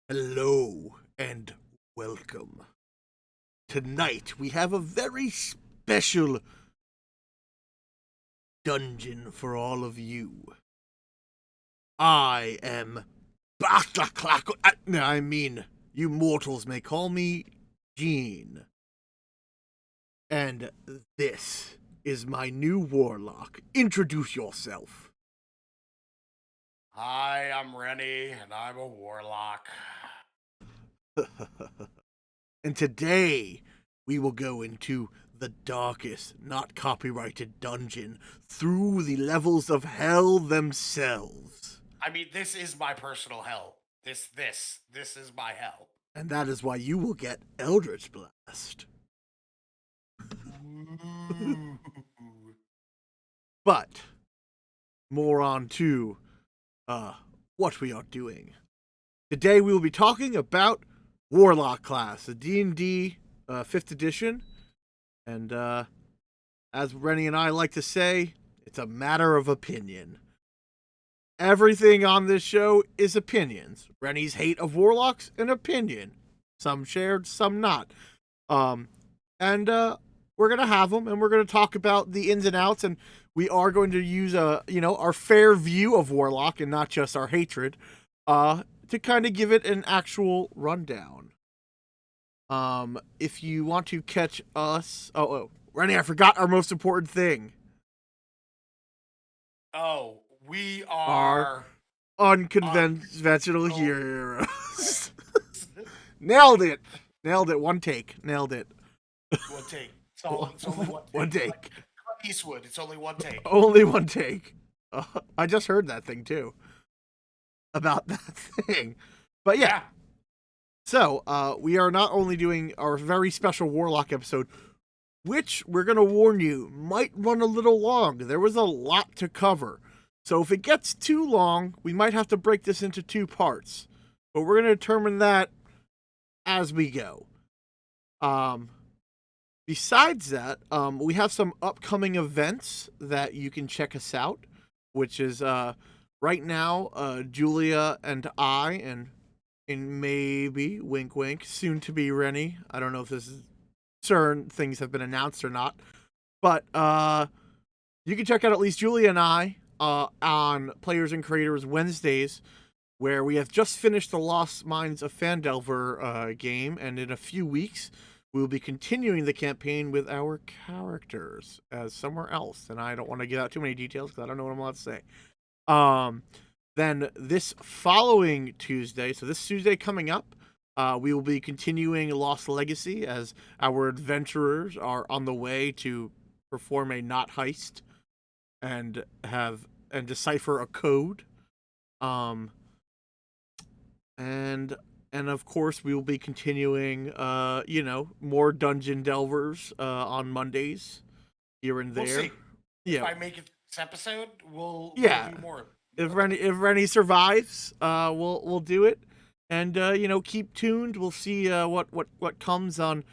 Hello and welcome. Tonight we have a very special dungeon for all of you. I am I mean, you mortals may call me Gene. And this is my new warlock. Introduce yourself. Hi, I'm Renny, and I'm a warlock. And today we will go into the darkest, not copyrighted dungeon through the levels of hell themselves. I mean, this is my personal hell. This is my hell. And that is why you will get Eldritch Blast. Ooh. But more on to what we are doing. Today we will be talking about Warlock class, the D&D 5th edition. And as Renny and I like to say, it's a matter of opinion. Everything on this show is opinions. Rennie's hate of warlocks, an opinion. Some shared, some not. And we're gonna have them, and we're gonna talk about the ins and outs, and we are going to use our fair view of warlock and not just our hatred, to kind of give it an actual rundown. If you want to catch us, Rennie, I forgot our most important thing. Oh, we Our are unconventional heroes. Nailed it. Nailed it. One take. Nailed it. one take. It's only one take. One take. Like Clint Eastwood, it's only one take. Only one take. I just heard that thing too. About that thing. But yeah. So, we are not only doing our very special Warlock episode, which we're going to warn you might run a little long. There was a lot to cover. So if it gets too long, we might have to break this into two parts. But we're going to determine that as we go. Besides that, we have some upcoming events that you can check us out, which is right now, Julia and I, and maybe, wink wink, soon to be Renny. I don't know if this is certain things have been announced or not. But you can check out at least Julia and I on Players and Creators Wednesdays, where we have just finished the Lost Mines of Phandelver game, and in a few weeks, we will be continuing the campaign with our characters as somewhere else. And I don't want to give out too many details because I don't know what I'm allowed to say. Then this following Tuesday, so this Tuesday coming up, we will be continuing Lost Legacy as our adventurers are on the way to perform a knot heist and decipher a code. And of course we will be continuing more Dungeon Delvers on Mondays here and there. We'll see. Yeah. If I make it this episode, we'll do more. If Renny survives, we'll do it. And keep tuned. We'll see what comes on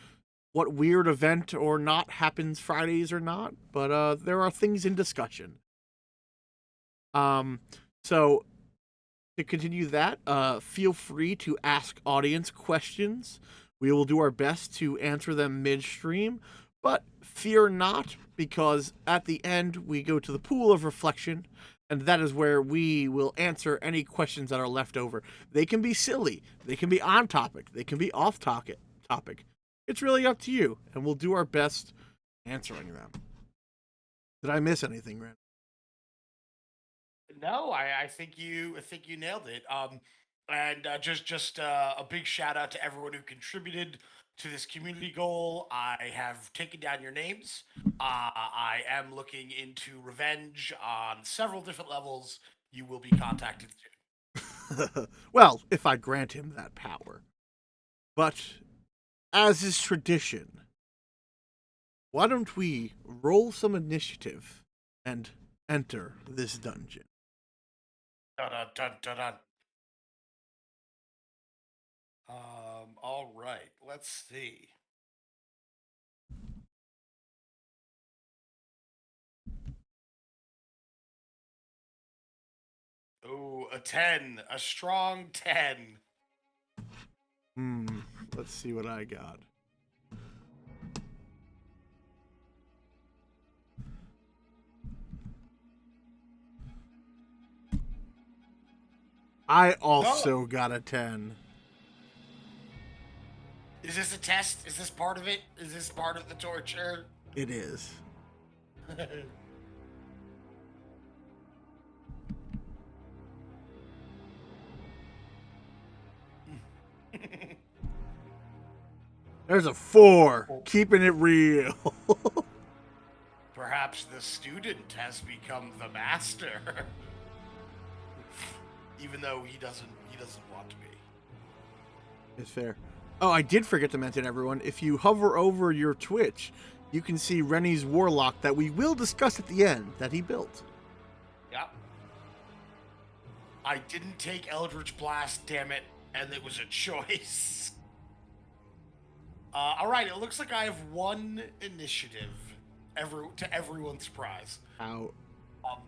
what weird event or not happens Fridays or not. But there are things in discussion. So to continue that, feel free to ask audience questions. We will do our best to answer them midstream, but fear not, because at the end we go to the pool of reflection, and that is where we will answer any questions that are left over. They can be silly, they can be on topic, they can be off topic. It's really up to you, and we'll do our best answering them. Did I miss anything, Ren? No, I think you nailed it. And just a big shout out to everyone who contributed to this community goal. I have taken down your names. I am looking into revenge on several different levels. You will be contacted soon. Well, if I grant him that power. But as is tradition, why don't we roll some initiative and enter this dungeon? Dun, dun, dun, dun. All right. Let's see. Oh, a 10, a strong 10. Hmm. Let's see what I got. I No. also got a 10. Is this a test? Is this part of it? Is this part of the torture? It is. There's a 4. Keeping it real. Perhaps the student has become the master, even though he doesn't want to be. It's fair. Oh, I did forget to mention, everyone. If you hover over your Twitch, you can see Renny's Warlock that we will discuss at the end that he built. Yep. I didn't take Eldritch Blast, damn it, and it was a choice. All right, it looks like I have one initiative, to everyone's surprise. Out. Um,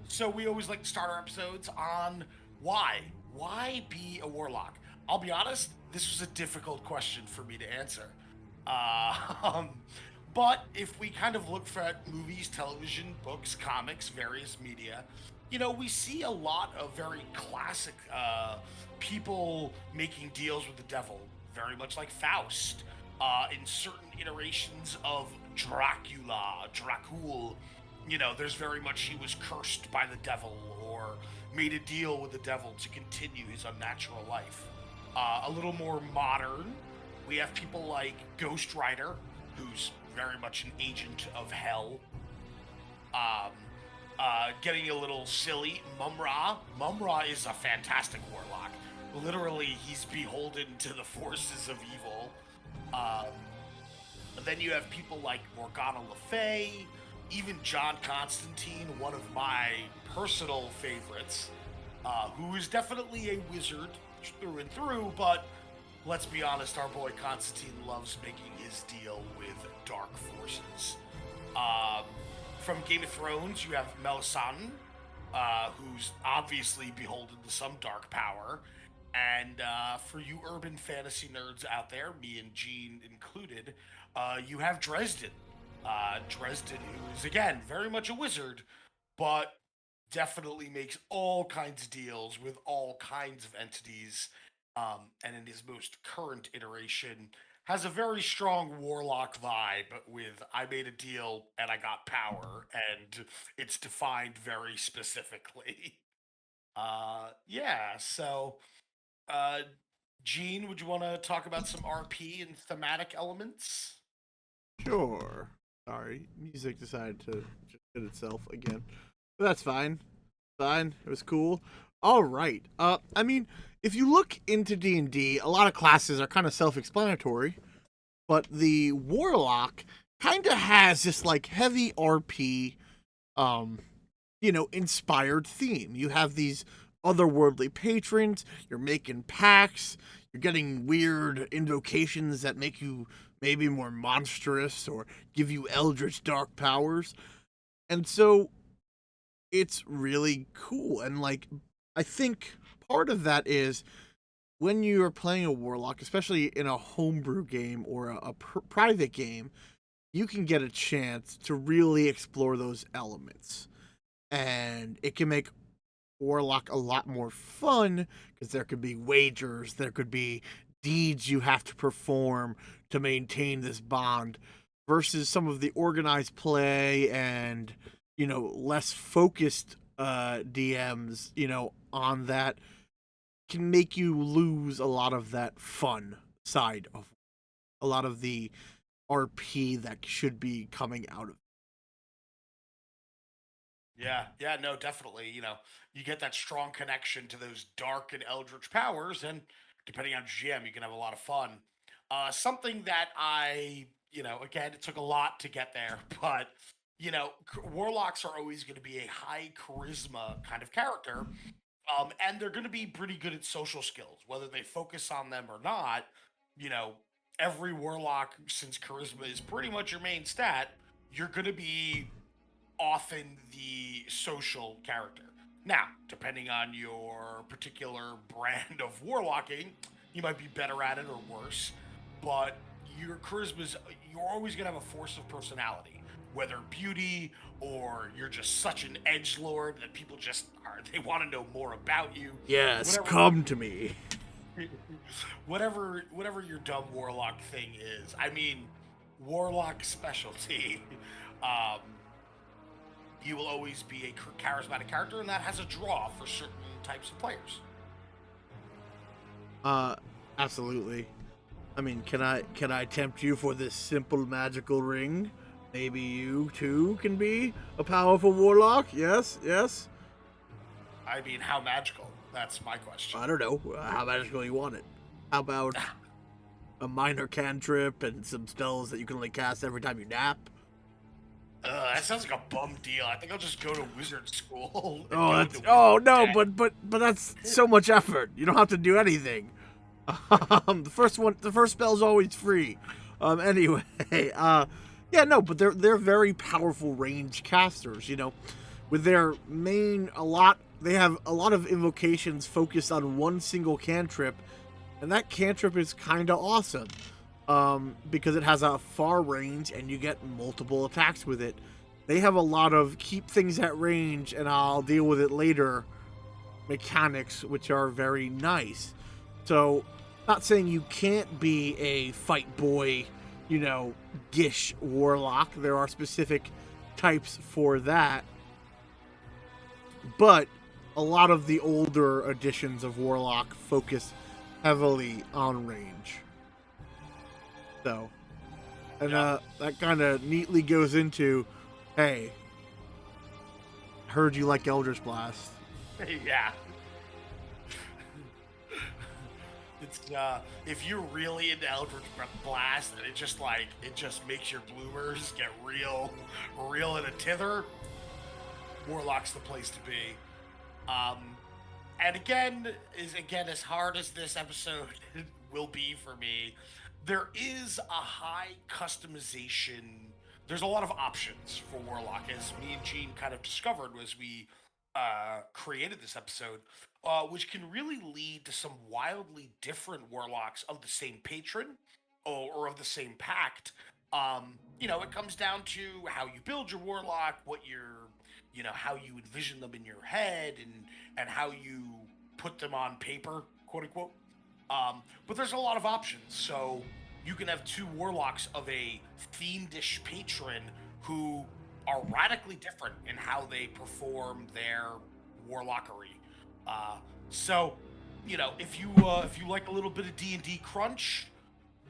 so we always like to start our episodes on why. Why be a warlock? I'll be honest, this was a difficult question for me to answer. Uh, um, but if we kind of look at movies, television, books, comics, various media, we see a lot of very classic people making deals with the devil, very much like Faust. In certain iterations of Dracul, there's very much he was cursed by the devil or made a deal with the devil to continue his unnatural life. A little more modern, we have people like Ghost Rider, who's very much an agent of hell. Um, Getting a little silly, Mumra. Mumra is a fantastic warlock. Literally, he's beholden to the forces of evil. Um, then you have people like Morgana Le Fay, even John Constantine, one of my personal favorites, who is definitely a wizard through and through, but let's be honest, our boy Constantine loves making his deal with dark forces. Um, from Game of Thrones, you have Melisandre, who's obviously beholden to some dark power. And for you urban fantasy nerds out there, me and Gene included, you have Dresden. Dresden, who is, again, very much a wizard, but definitely makes all kinds of deals with all kinds of entities. And in his most current iteration, has a very strong warlock vibe with I made a deal and I got power, and it's defined very specifically. Yeah, so uh, Gene, would you want to talk about some RP and thematic elements? Sure. Sorry, music decided to just hit itself again. But that's fine. Fine. It was cool. All right. I mean, if you look into D&D, a lot of classes are kind of self-explanatory, but the Warlock kind of has this like heavy RP um inspired theme. You have these otherworldly patrons, you're making pacts, you're getting weird invocations that make you maybe more monstrous or give you eldritch dark powers. And so it's really cool. And like, I think part of that is when you're playing a warlock, especially in a homebrew game or a private game, you can get a chance to really explore those elements. And it can make Warlock a lot more fun because there could be wagers, there could be deeds you have to perform to maintain this bond versus some of the organized play and less focused DMs on that can make you lose a lot of that fun side of a lot of the RP that should be coming out of. Yeah, yeah, no, definitely. You get that strong connection to those dark and eldritch powers, and depending on GM, you can have a lot of fun. Something that again, it took a lot to get there, but warlocks are always going to be a high charisma kind of character, and they're going to be pretty good at social skills, whether they focus on them or not. You know, every warlock, since charisma is pretty much your main stat, you're going to be often the social character. Now, depending on your particular brand of warlocking, You might be better at it or worse, but your charisma's you're always gonna have a force of personality, whether beauty or you're just such an edge lord that people just are they want to know more about you. Yes, Whatever, come to me. whatever your dumb warlock thing is. I mean, warlock specialty. Um, you will always be a charismatic character, and that has a draw for certain types of players. Uh, absolutely. I mean, can I tempt you for this simple magical ring? Maybe you too can be a powerful warlock. Yes, yes. I mean, how magical? That's my question. I don't know how magical you want it. How about a minor cantrip and some spells that you can only cast every time you nap? That sounds like a bum deal. I think I'll just go to wizard school. And Oh, go that's into oh wizard no, tech. but that's so much effort. You don't have to do anything. The first spell's always free. Anyway, yeah, no, but they're very powerful range casters. You know, with their they have a lot of invocations focused on one single cantrip, and that cantrip is kind of awesome. Because it has a far range and you get multiple attacks with it. They have a lot of keep things at range and I'll deal with it later mechanics, which are very nice. So, not saying you can't be a fight boy, Gish warlock. There are specific types for that. But a lot of the older editions of warlock focus heavily on range. So, and that kind of neatly goes into, hey, heard you like Eldritch Blast. Yeah. It's if you're really into Eldritch Blast and it just makes your bloomers get real in a tither, Warlock's the place to be. And again, as hard as this episode will be for me, there is a high customization. There's a lot of options for Warlock, as me and Gene kind of discovered as we created this episode, which can really lead to some wildly different Warlocks of the same patron or of the same pact. It comes down to how you build your Warlock, how you envision them in your head, and how you put them on paper, quote unquote. But there's a lot of options. So you can have two warlocks of a fiendish patron who are radically different in how they perform their warlockery. So, if you like a little bit of D&D crunch,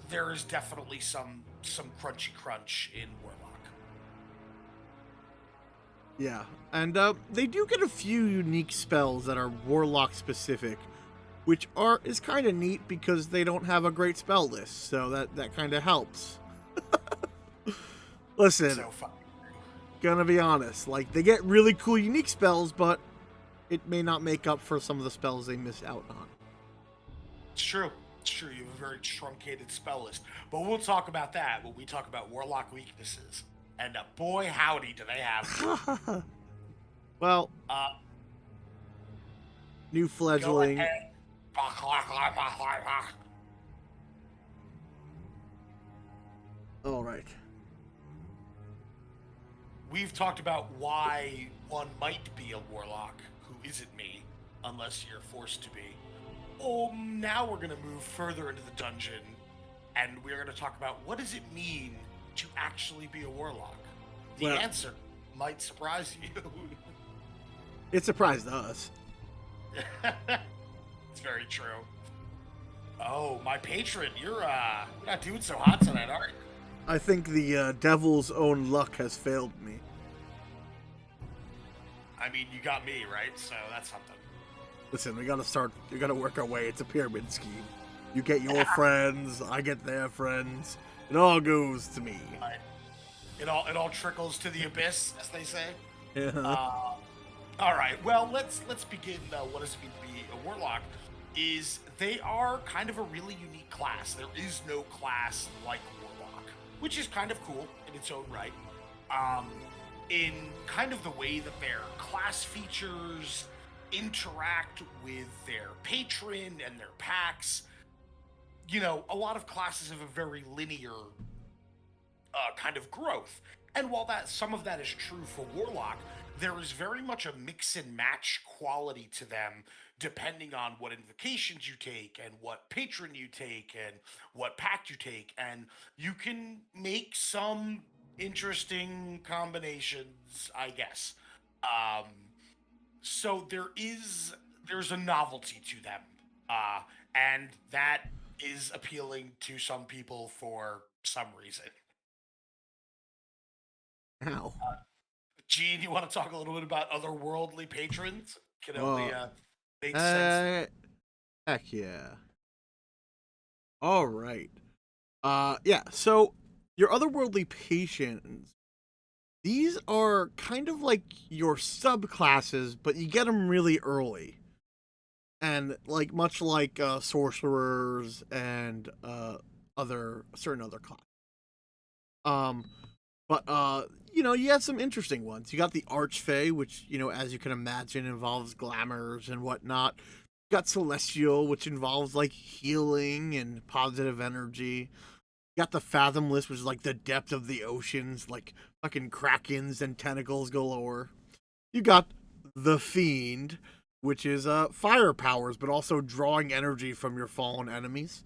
there is definitely some crunchy crunch in warlock. Yeah, and they do get a few unique spells that are warlock specific, which is kind of neat because they don't have a great spell list, so that kind of helps. Listen, So fun. Gonna be honest, like they get really cool unique spells, but it may not make up for some of the spells they missed out on. It's true. It's true. You have a very truncated spell list. But we'll talk about that when we talk about warlock weaknesses. And boy, howdy, do they have. Well, Uh, new go fledgling. ahead. All right. We've talked about why one might be a warlock who isn't me, unless you're forced to be. Now we're going to move further into the dungeon, and we're going to talk about what does it mean to actually be a warlock. The Well- answer might surprise you. It surprised us. It's very true. Oh, my patron, you're not doing so hot tonight, are you? I think the devil's own luck has failed me. I mean, you got me, right? So that's something. Listen, we gotta work our way. It's a pyramid scheme. You get your friends, I get their friends. It all goes to me. Right. It all trickles to the abyss, as they say. Yeah. All right. Well, let's begin. What does it mean to be a warlock? Is they are kind of a really unique class. There is no class like warlock, which is kind of cool in its own right. In kind of the way that their class features interact with their patron and their packs. a lot of classes have a very linear kind of growth. And while that some of that is true for Warlock, there is very much a mix and match quality to them, depending on what invocations you take and what patron you take and what pact you take, and you can make some interesting combinations, I guess. Um, so there's a novelty to them, uh, and that is appealing to some people for some reason. Ow. Gene, you want to talk a little bit about otherworldly patrons? Can Uh, only make sense. uh, heck yeah. All right. Yeah. So your otherworldly patients, these are kind of like your subclasses, but you get them really early, and like much like sorcerers and other certain other classes. Um, but you have some interesting ones. You got the Archfey, which as you can imagine, involves glamours and whatnot. You got Celestial, which involves like healing and positive energy. You got the Fathomless, which is like the depth of the oceans, like fucking krakens and tentacles galore. You got the Fiend, which is fire powers, but also drawing energy from your fallen enemies.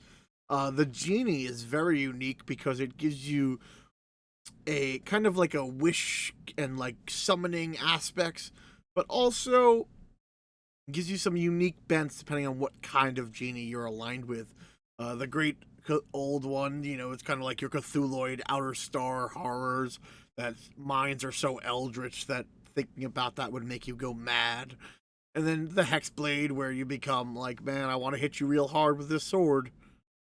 The Genie is very unique because it gives you a kind of like a wish and like summoning aspects, but also gives you some unique bents depending on what kind of genie you're aligned with. The great old one, it's kind of like your Cthulhuid outer star horrors that minds are so eldritch that thinking about that would make you go mad. And then the Hexblade, where you become like, man, I want to hit you real hard with this sword.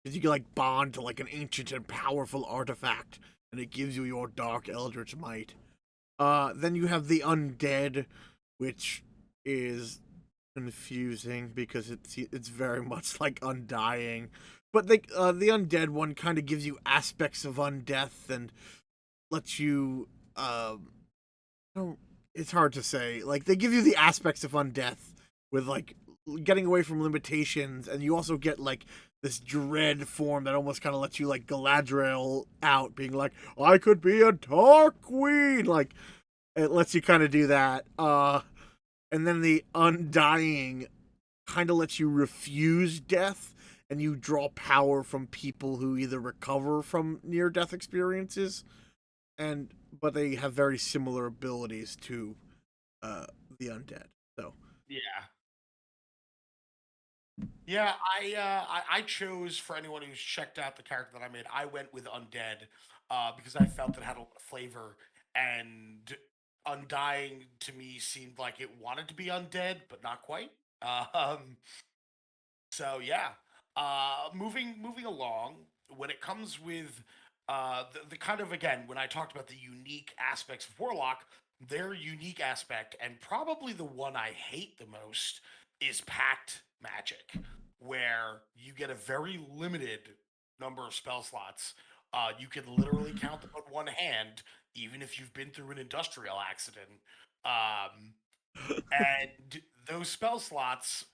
Because you can like bond to like an ancient and powerful artifact, and it gives you your dark eldritch might. Then you have the undead, which is confusing because it's very much like undying, but the undead one kind of gives you aspects of undeath and lets you don't, it's hard to say. Like they give you the aspects of undeath with like getting away from limitations, and you also get like this dread form that almost kind of lets you like Galadriel out, being like, I could be a dark queen. Like it lets you kind of do that. And then the undying kind of lets you refuse death, and you draw power from people who either recover from near death experiences, and but they have very similar abilities to uh, the undead. So Yeah, yeah. I chose, for anyone who's checked out the character that I made, I went with undead because I felt it had a lot of flavor, and undying to me seemed like it wanted to be undead, but not quite. Um, So yeah, moving along. When it comes with the kind of, again, when I talked about the unique aspects of Warlock, their unique aspect, and probably the one I hate the most, is Pact Magic, where you get a very limited number of spell slots. You can literally count them on one hand, even if you've been through an industrial accident. Um, and those spell slots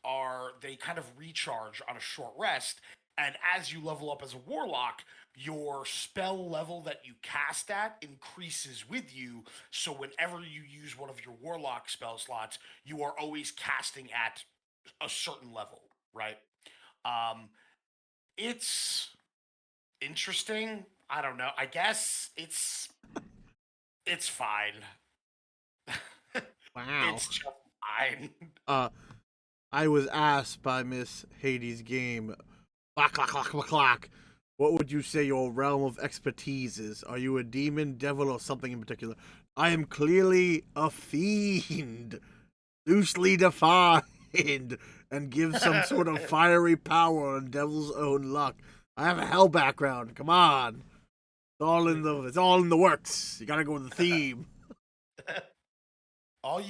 they kind of recharge on a short rest, and as you level up as a warlock, your spell level that you cast at increases with you, so whenever you use one of your warlock spell slots, you are always casting at a certain level, right? um it's interesting. I don't know, I guess it's fine. wow. It's just fine. Uh, I was asked by Miss Hades Game, clack clack clack clack clack. What would you say your realm of expertise is? Are you a demon, devil, or something in particular? I am clearly a fiend, loosely defined, and give some sort of fiery power and devil's own luck. I have a hell background. Come on, it's all in the works. You gotta go with the theme. All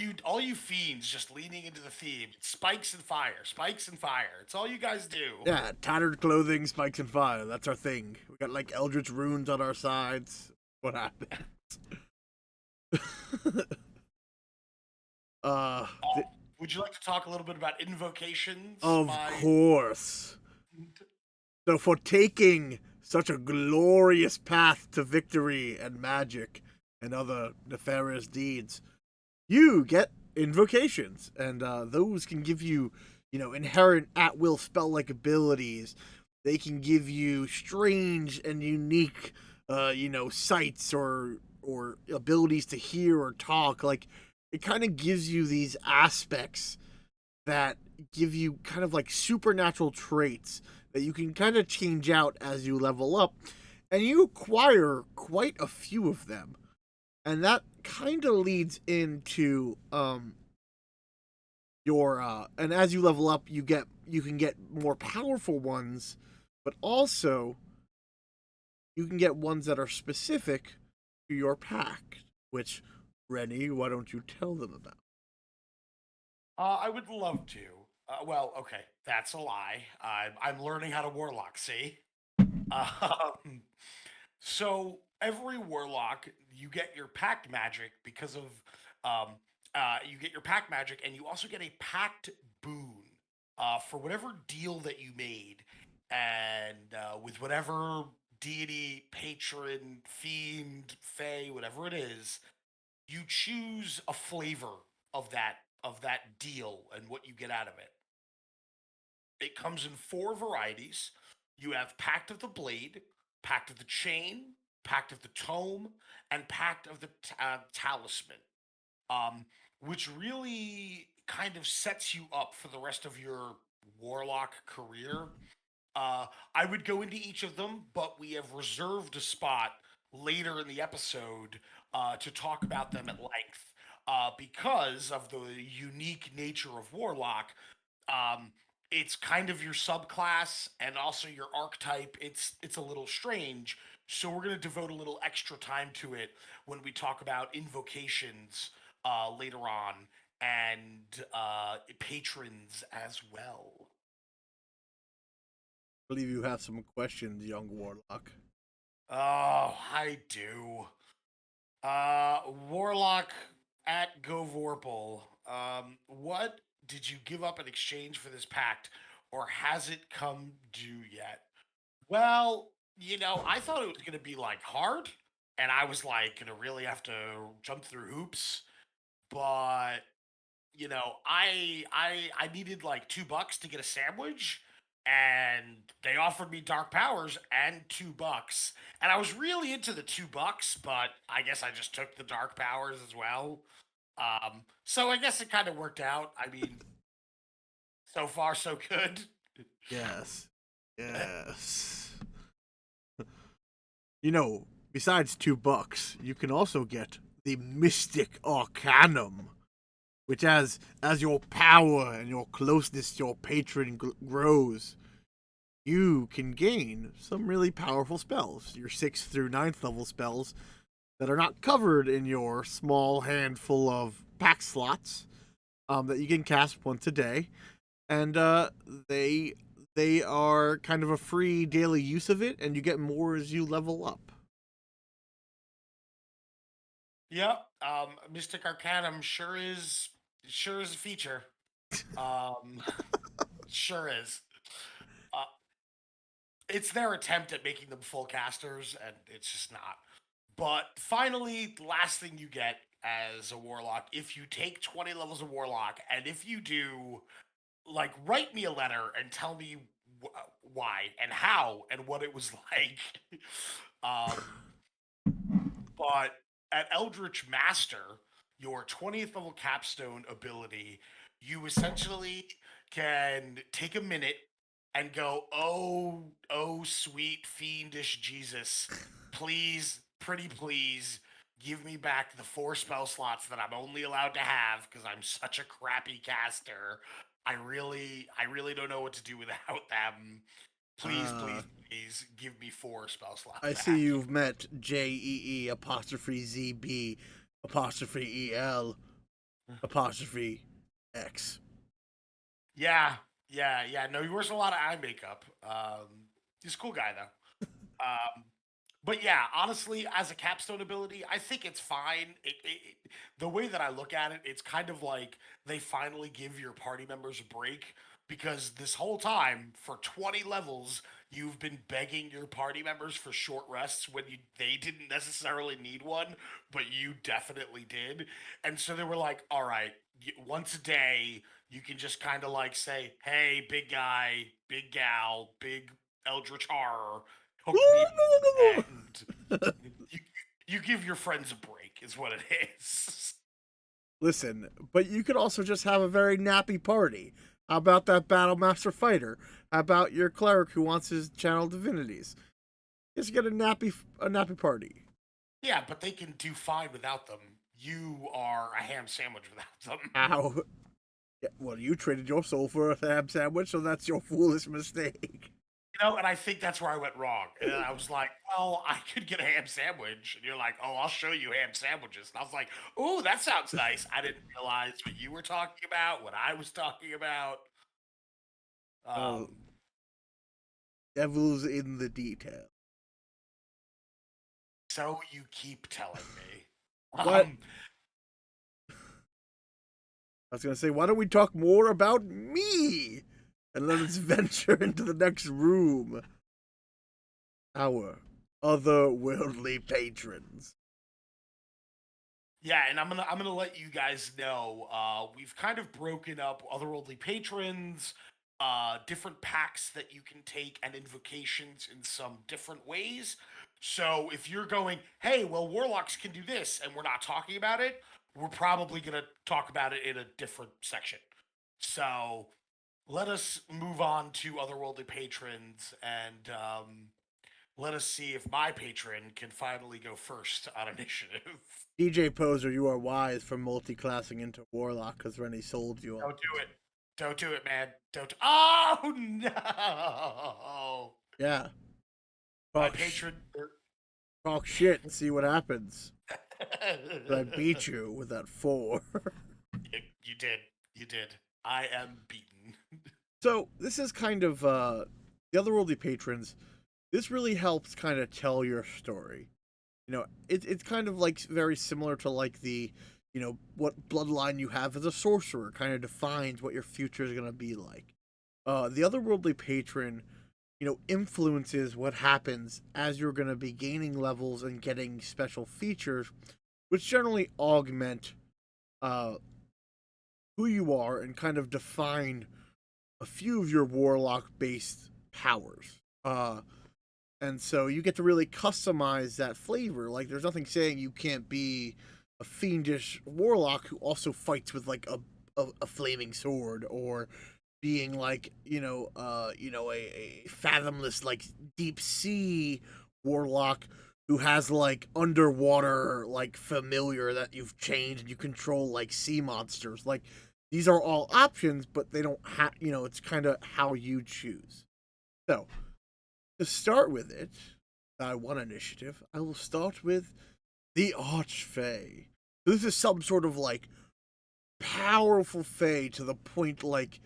you fiends just leaning into the theme. Spikes and fire, spikes and fire. It's all you guys do. Yeah, tattered clothing, spikes and fire. That's our thing. We got like eldritch runes on our sides. What happened? uh, th- Would you like to talk a little bit about invocations? of My course. So for taking such a glorious path to victory and magic and other nefarious deeds, you get invocations, and those can give you, inherent at will spell like abilities. They can give you strange and unique, sights or abilities to hear or talk. Like it kind of gives you these aspects that give you kind of like supernatural traits that you can kind of change out as you level up, and you acquire quite a few of them, and that kind of leads into your and as you level up you can get more powerful ones, but also you can get ones that are specific to your pack, which, Renny, why don't you tell them about? I would love to. Well, okay, that's a lie. I'm learning how to warlock. See, um, so every warlock, you get your pact magic because of you get your pact magic, and you also get a pact boon for whatever deal that you made, and with whatever deity, patron, fiend, fae, whatever it is, you choose a flavor of that deal and what you get out of it. It comes in four varieties. You have Pact of the Blade, Pact of the Chain, Pact of the Tome, and Pact of the Talisman, um, which really kind of sets you up for the rest of your warlock career. I would go into each of them, but we have reserved a spot later in the episode to talk about them at length because of the unique nature of Warlock. um, it's kind of your subclass and also your archetype. It's a little strange, so we're going to devote a little extra time to it when we talk about invocations later on, and patrons as well. I believe you have some questions, young warlock. Oh, I do. Warlock at Govorpal. What did you give up in exchange for this pact, or has it come due yet? Well, I thought it was gonna be like hard, and I was like gonna really have to jump through hoops. But I needed like $2 to get a sandwich, and they offered me dark powers and $2, and I was really into the $2, but I guess I just took the dark powers as well. So I guess it kind of worked out. I mean, so far so good. Yes. Yes. You know, besides $2, you can also get the Mystic Arcanum, which as your power and your closeness to your patron grows, you can gain some really powerful spells. Your 6th through ninth level spells that are not covered in your small handful of pack slots, that you can cast once a day, and they they are kind of a free daily use of it, and you get more as you level up. Yep. Mystic Arcanum sure is a feature. Um, sure is. Uh, it's their attempt at making them full casters, and it's just not. But finally, the last thing you get as a warlock, if you take 20 levels of warlock, and if you do, like, write me a letter and tell me why and how and what it was like. um, but at Eldritch Master, your 20th level capstone ability, you essentially can take a minute and go, "Oh, oh, sweet fiendish Jesus, please, pretty please, give me back the 4 spell slots that I'm only allowed to have because I'm such a crappy caster. I really don't know what to do without them. Please, Uh, please, please, give me 4 spell slots I see back." you've met JEE apostrophe ZB apostrophe EL apostrophe X. Yeah, yeah. No, he wears a lot of eye makeup. He's a cool guy though. But yeah, honestly, as a capstone ability, I think it's fine. The way that I look at it, it's kind of like they finally give your party members a break. because this whole time for 20 levels you've been begging your party members for short rests when they didn't necessarily need one, but you definitely did. And so they were like, all right, once a day you can just kind of like say, hey, big guy, big gal, big eldritch horror, hook me up, and you, you give your friends a break is what it is. Listen, but you could also just have a very nappy party. How about that Battle Master fighter? How about your cleric who wants his channel divinities? Just get a nappy party. Yeah, but they can do fine without them. You are a ham sandwich without them. How? Yeah, well, you traded your soul for a ham sandwich, so that's your foolish mistake. And I think that's where I went wrong. And I was like, well, I could get a ham sandwich. And you're like, oh, I'll show you ham sandwiches. And I was like, oh, that sounds nice. I didn't realize what you were talking about, what I was talking about. Oh, Um, devil's in the detail. so you keep telling me. What? Um, I was gonna say, why don't we talk more about me? And let us venture into the next room. Our otherworldly patrons. Yeah, and I'm gonna let you guys know. We've kind of broken up otherworldly patrons, different packs that you can take, and invocations in some different ways. So if you're going, hey, well, warlocks can do this, and we're not talking about it, we're probably gonna talk about it in a different section. So let us move on to otherworldly patrons, and let us see if my patron can finally go first on initiative. DJ Poser, you are wise for multi-classing into Warlock because Renny sold you on. Don't do it. Don't do it, man. Don't. Oh no! Yeah. My Talk, patron. talk shit and see what happens. I beat you with that 4. You did. You did. I am beaten. So this is kind of the otherworldly patrons. This really helps kind of tell your story. It's kind of like very similar to like what bloodline you have as a sorcerer kind of defines what your future is going to be like. The otherworldly patron, influences what happens as you're going to be gaining levels and getting special features, which generally augment uh, who you are and kind of define a few of your warlock based powers. And so you get to really customize that flavor. Like, there's nothing saying you can't be a fiendish warlock who also fights with like a flaming sword, or being like a fathomless like deep sea warlock who has like underwater like familiar that you've changed and you control like sea monsters. Like, these are all options, but they don't have, it's kind of how you choose. So to start with it, I won initiative. I will start with the Archfey. This is some sort of like powerful Fey to the point like,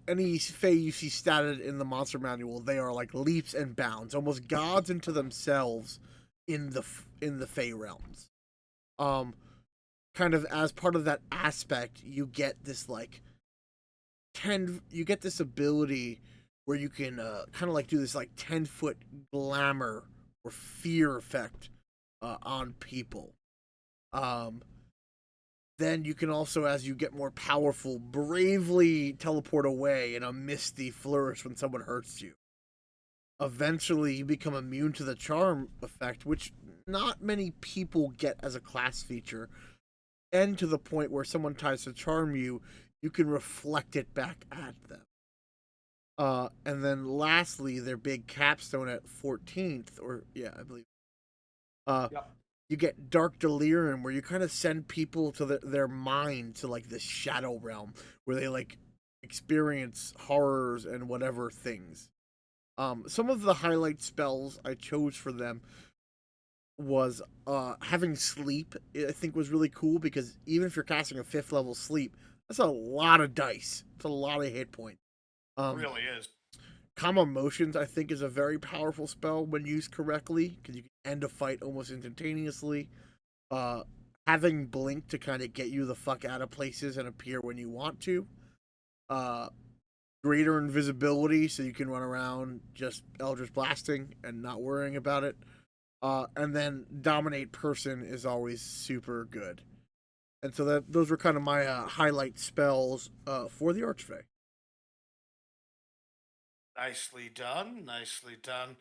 any Fey you see statted in the monster manual, they are like leaps and bounds, almost gods into themselves in the Fey realms. Um, Kind of as part of that aspect, you get this like you get this ability where you can kind of like do this like 10-foot glamour or fear effect on people. Um, then you can also, as you get more powerful, bravely teleport away in a misty flourish when someone hurts you. Eventually, you become immune to the charm effect, which not many people get as a class feature. And to the point where someone tries to charm you, you can reflect it back at them. And then lastly, their big capstone at 14th, or yeah, I believe. Uh, Yep. you get Dark Delirium, where you kind of send people to their mind to like this shadow realm where they like experience horrors and whatever things. Some of the highlight spells I chose for them was having sleep. I think was really cool because even if you're casting a 5th level sleep, that's a lot of dice. It's a lot of hit points. Um, Really is. Calm Emotions, I think, is a very powerful spell when used correctly because you can end a fight almost instantaneously. Uh, Having Blink to kind of get you the fuck out of places and appear when you want to. Uh, greater invisibility, so you can run around just Eldritch blasting and not worrying about it. And then dominate person is always super good. And so that those were kind of my highlight spells for the Archfey. Nicely done. Nicely done.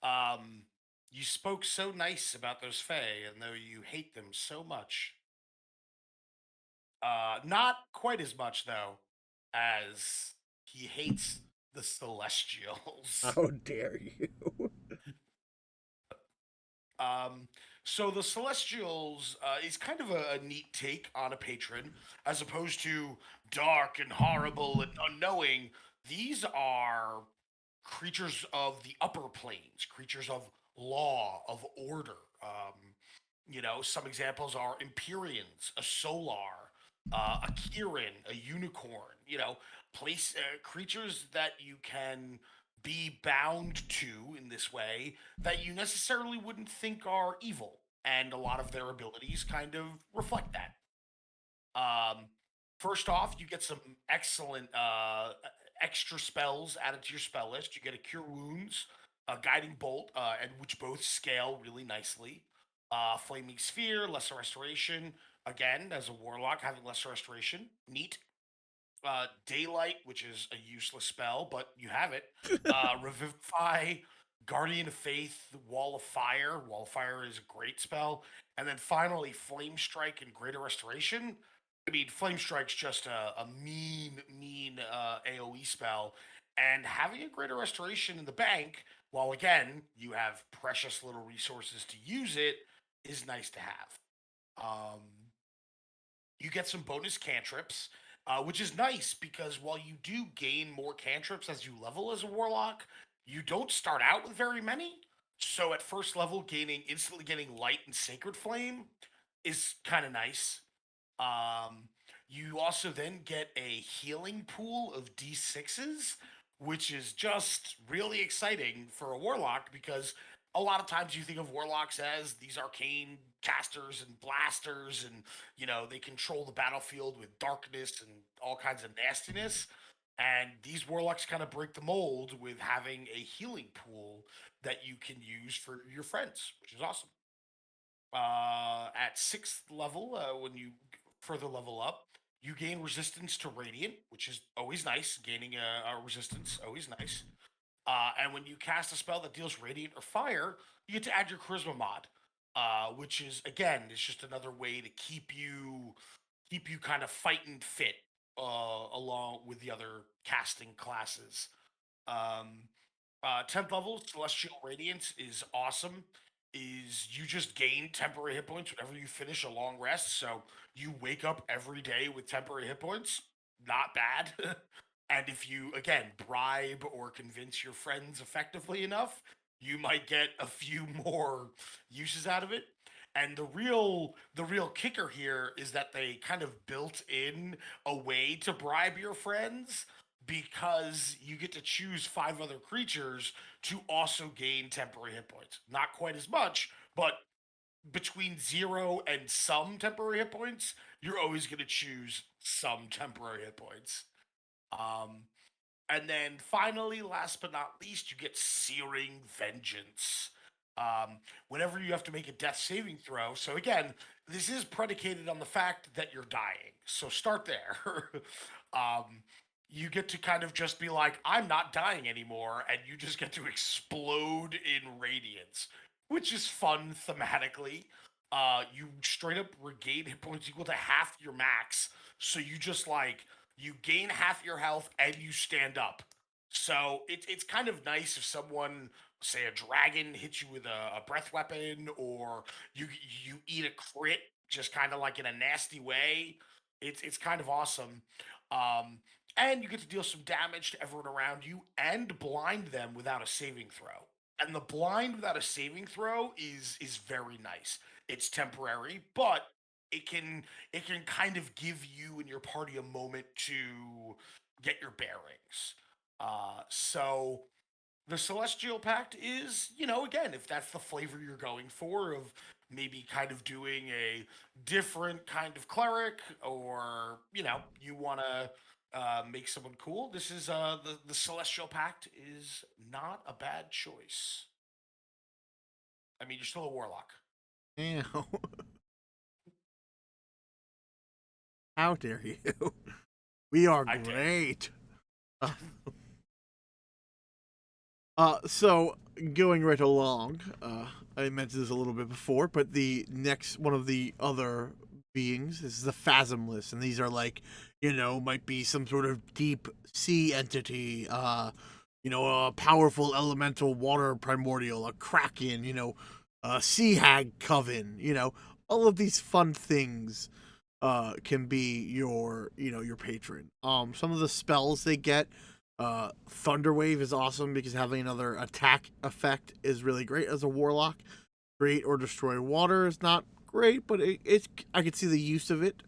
Um, you spoke so nice about those Fae, and though you hate them so much, not quite as much though as he hates the Celestials. How dare you? Um, so the Celestials is kind of a neat take on a patron, as opposed to dark and horrible and unknowing. These are creatures of the upper planes, creatures of law, of order. Some examples are Empyreans, a Solar, a Kirin, a Unicorn. Place creatures that you can be bound to in this way that you necessarily wouldn't think are evil, and a lot of their abilities kind of reflect that. Um, First off, you get some excellent extra spells added to your spell list. You get a Cure Wounds, a Guiding Bolt, and which both scale really nicely. Flaming Sphere, Lesser Restoration. Again, as a Warlock, having Lesser Restoration, neat. Daylight, which is a useless spell, but you have it. Revivify, Guardian of Faith, Wall of Fire. Wall of Fire is a great spell. And then finally, Flame Strike and Greater Restoration. I mean, Flame Strike's just a mean AoE spell. And having a Greater Restoration in the bank, while again, you have precious little resources to use it, is nice to have. Um, you get some bonus cantrips, which is nice because while you do gain more cantrips as you level as a warlock, you don't start out with very many. So at first level, instantly getting light and sacred flame is kind of nice. Um, you also then get a healing pool of D6s, which is just really exciting for a warlock because a lot of times you think of warlocks as these arcane casters and blasters, and they control the battlefield with darkness and all kinds of nastiness. And these warlocks kind of break the mold with having a healing pool that you can use for your friends, which is awesome. At sixth level, when you further level up, you gain resistance to radiant, which is always nice. Gaining a resistance, always nice. And when you cast a spell that deals radiant or fire, you get to add your charisma mod, which is again, it's just another way to keep you kind of fighting fit along with the other casting classes. Um, 10th level Celestial Radiance is awesome. Is you just gain temporary hit points whenever you finish a long rest. So you wake up every day with temporary hit points. Not bad. And if you, again, bribe or convince your friends effectively enough, you might get a few more uses out of it. And the real kicker here is that they kind of built in a way to bribe your friends because you get to choose five other creatures to also gain temporary hit points. Not quite as much, but between zero and some temporary hit points, you're always going to choose some temporary hit points. Um, and then finally, last but not least, you get Searing Vengeance. Whenever you have to make a death saving throw. So again, this is predicated on the fact that you're dying. So start there. um, you get to kind of just be like, I'm not dying anymore, and you just get to explode in radiance, which is fun thematically. You straight up regain hit points equal to half your max. So you just like you gain half your health and you stand up. So it's kind of nice if someone, say a dragon, hits you with a breath weapon, or you eat a crit just kind of like in a nasty way. It's kind of awesome. Um, and you get to deal some damage to everyone around you and blind them without a saving throw. And the blind without a saving throw is very nice. It's temporary, but it can it can kind of give you and your party a moment to get your bearings. So the Celestial Pact is, again, if that's the flavor you're going for, of maybe kind of doing a different kind of cleric, or you want to make someone cool, this is the Celestial Pact is not a bad choice. I mean, you're still a warlock. Damn. How dare you? We are I dare. great. Uh, so going right along, I mentioned this a little bit before, but the next one of the other beings is the Phasmless, and these are like, might be some sort of deep sea entity, a powerful elemental water primordial, a kraken, a sea hag coven, all of these fun things can be your patron. Some of the spells they get, Thunderwave is awesome because having another attack effect is really great as a warlock. Create or destroy water is not great, but it's I could see the use of it.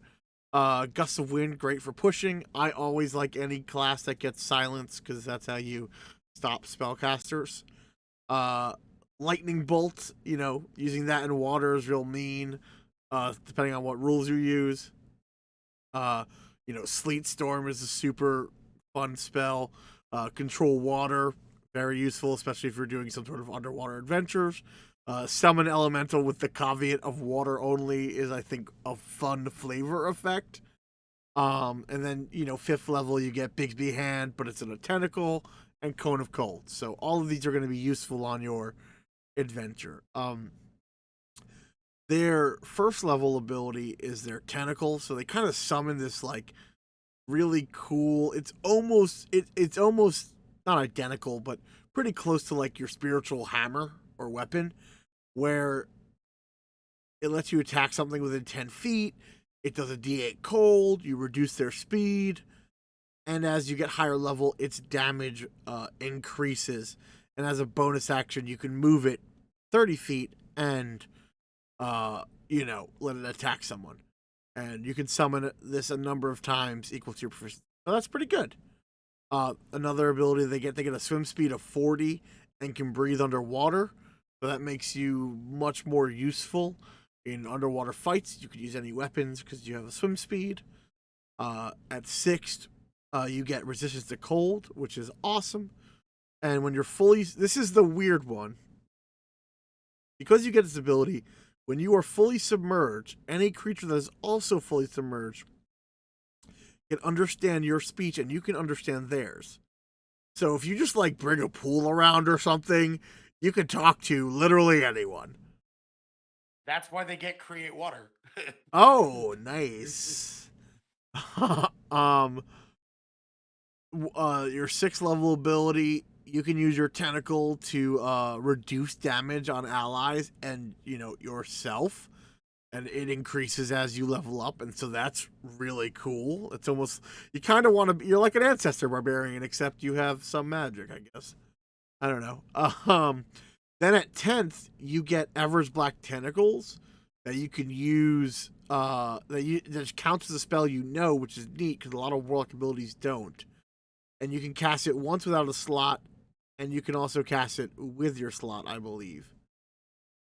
Gust of Wind, great for pushing. I always like any class that gets silence because that's how you stop spellcasters. Uh, Lightning Bolt, using that in water is real mean, depending on what rules you use. Uh, Sleet Storm is a super fun spell. Control Water, very useful, especially if you're doing some sort of underwater adventures. Summon Elemental with the caveat of water only is, I think, a fun flavor effect. And then, fifth level, you get Bigsby Hand, but it's in a tentacle, and Cone of Cold. So all of these are going to be useful on your adventure. Their first level ability is their tentacle, so they kind of summon this like really cool. It's almost not identical, but pretty close to like your spiritual hammer or weapon, where it lets you attack something within 10 feet. It does a D8 cold. You reduce their speed, and as you get higher level, its damage increases. And as a bonus action, you can move it 30 feet and let it attack someone. And you can summon this a number of times equal to your proficiency. So that's pretty good. Another ability they get a swim speed of 40 and can breathe underwater. So that makes you much more useful in underwater fights. You could use any weapons because you have a swim speed. At sixth, you get resistance to cold, which is awesome. And when you're fully, this is the weird one. Because you get this ability, when you are fully submerged, any creature that is also fully submerged can understand your speech and you can understand theirs. So if you just like bring a pool around or something, you can talk to literally anyone. That's why they get create water. Oh, nice. um your sixth level ability, you can use your tentacle to reduce damage on allies and yourself, and it increases as you level up, and so that's really cool. It's almost, you kind of want to be, you're like an ancestor barbarian except you have some magic, I guess. I don't know. Then at 10th you get Ever's Black Tentacles that you can use, that counts as a spell, which is neat because a lot of warlock abilities don't. And you can cast it once without a slot, and you can also cast it with your slot, I believe.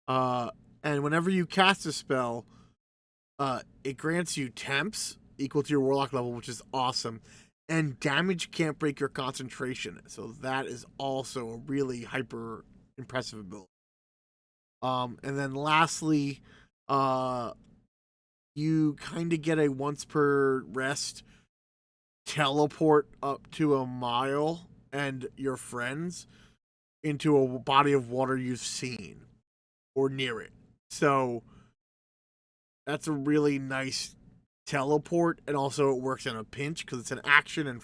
Uh, and whenever you cast a spell, it grants you temps equal to your warlock level, which is awesome. And damage can't break your concentration, so that is also a really hyper impressive ability. And then lastly, uh, you kind of get a once per rest teleport up to a mile and your friends into a body of water you've seen or near it. So that's a really nice teleport, and also it works in a pinch because it's an action and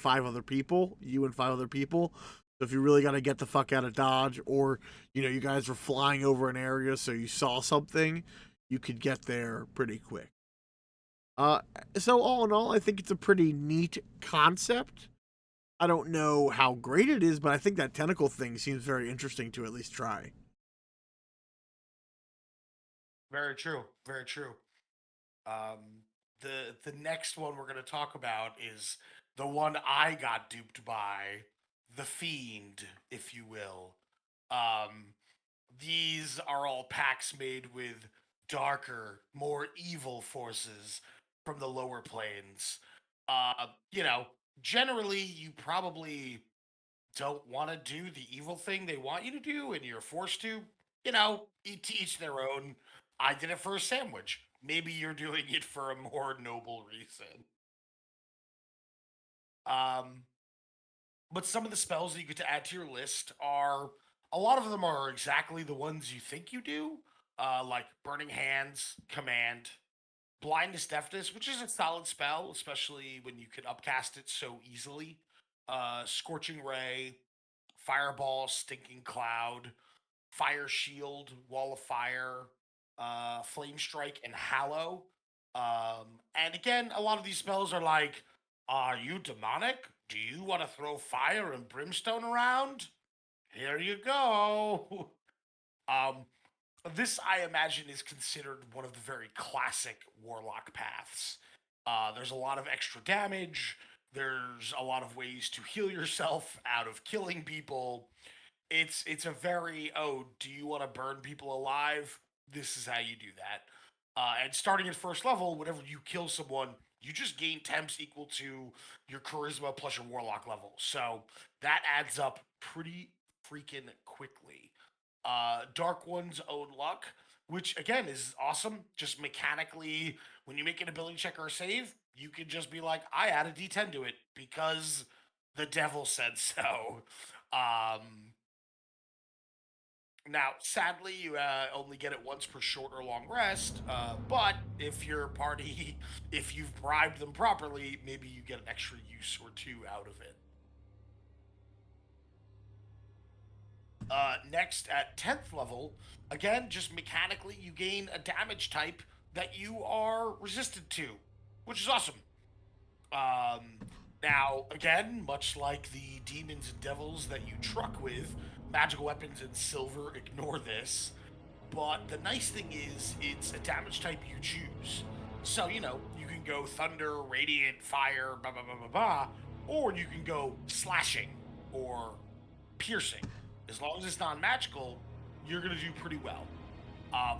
you and five other people. So if you really got to get the fuck out of Dodge, or you guys were flying over an area, so you saw something, you could get there pretty quick. Uh, so all in all, I think it's a pretty neat concept. I don't know how great it is, but I think that tentacle thing seems very interesting to at least try. Very true. Very true. The next one we're going to talk about is the one I got duped by, the Fiend, if you will. Um, these are all packs made with darker, more evil forces from the lower planes. You know, generally you probably don't want to do the evil thing they want you to do and you're forced to, to each their own. I did it for a sandwich. Maybe you're doing it for a more noble reason. Um, but some of the spells that you get to add to your list are a lot of them are exactly the ones you think you do, like Burning Hands, Command, Blindness Deafness, which is a solid spell, especially when you can upcast it so easily. Scorching Ray, Fireball, Stinking Cloud, Fire Shield, Wall of Fire, Flame Strike, and Hallow. And again, a lot of these spells are like, are you demonic? Do you want to throw fire and brimstone around? Here you go. um, this, I imagine, is considered one of the very classic Warlock paths. There's a lot of extra damage. There's a lot of ways to heal yourself out of killing people. It's a very, oh, do you want to burn people alive? This is how you do that. And starting at first level, whenever you kill someone, you just gain temps equal to your charisma plus your warlock level. So that adds up pretty freaking quickly. Dark One's Own Luck, which again is awesome. Just mechanically, when you make an ability check or a save, you can just be like, I add a D10 to it because the devil said so. Um, Now, sadly, you only get it once per short or long rest. But if your party, if you've bribed them properly, maybe you get an extra use or two out of it. Next, at 10th level, again, just mechanically, you gain a damage type that you are resistant to, which is awesome. Um, Now, again, much like the demons and devils that you truck with, magical weapons and silver ignore this. But the nice thing is, it's a damage type you choose. So, you can go thunder, radiant, fire, blah, blah, blah, blah, blah, or you can go slashing or piercing. As long as it's non magical, you're going to do pretty well. Um,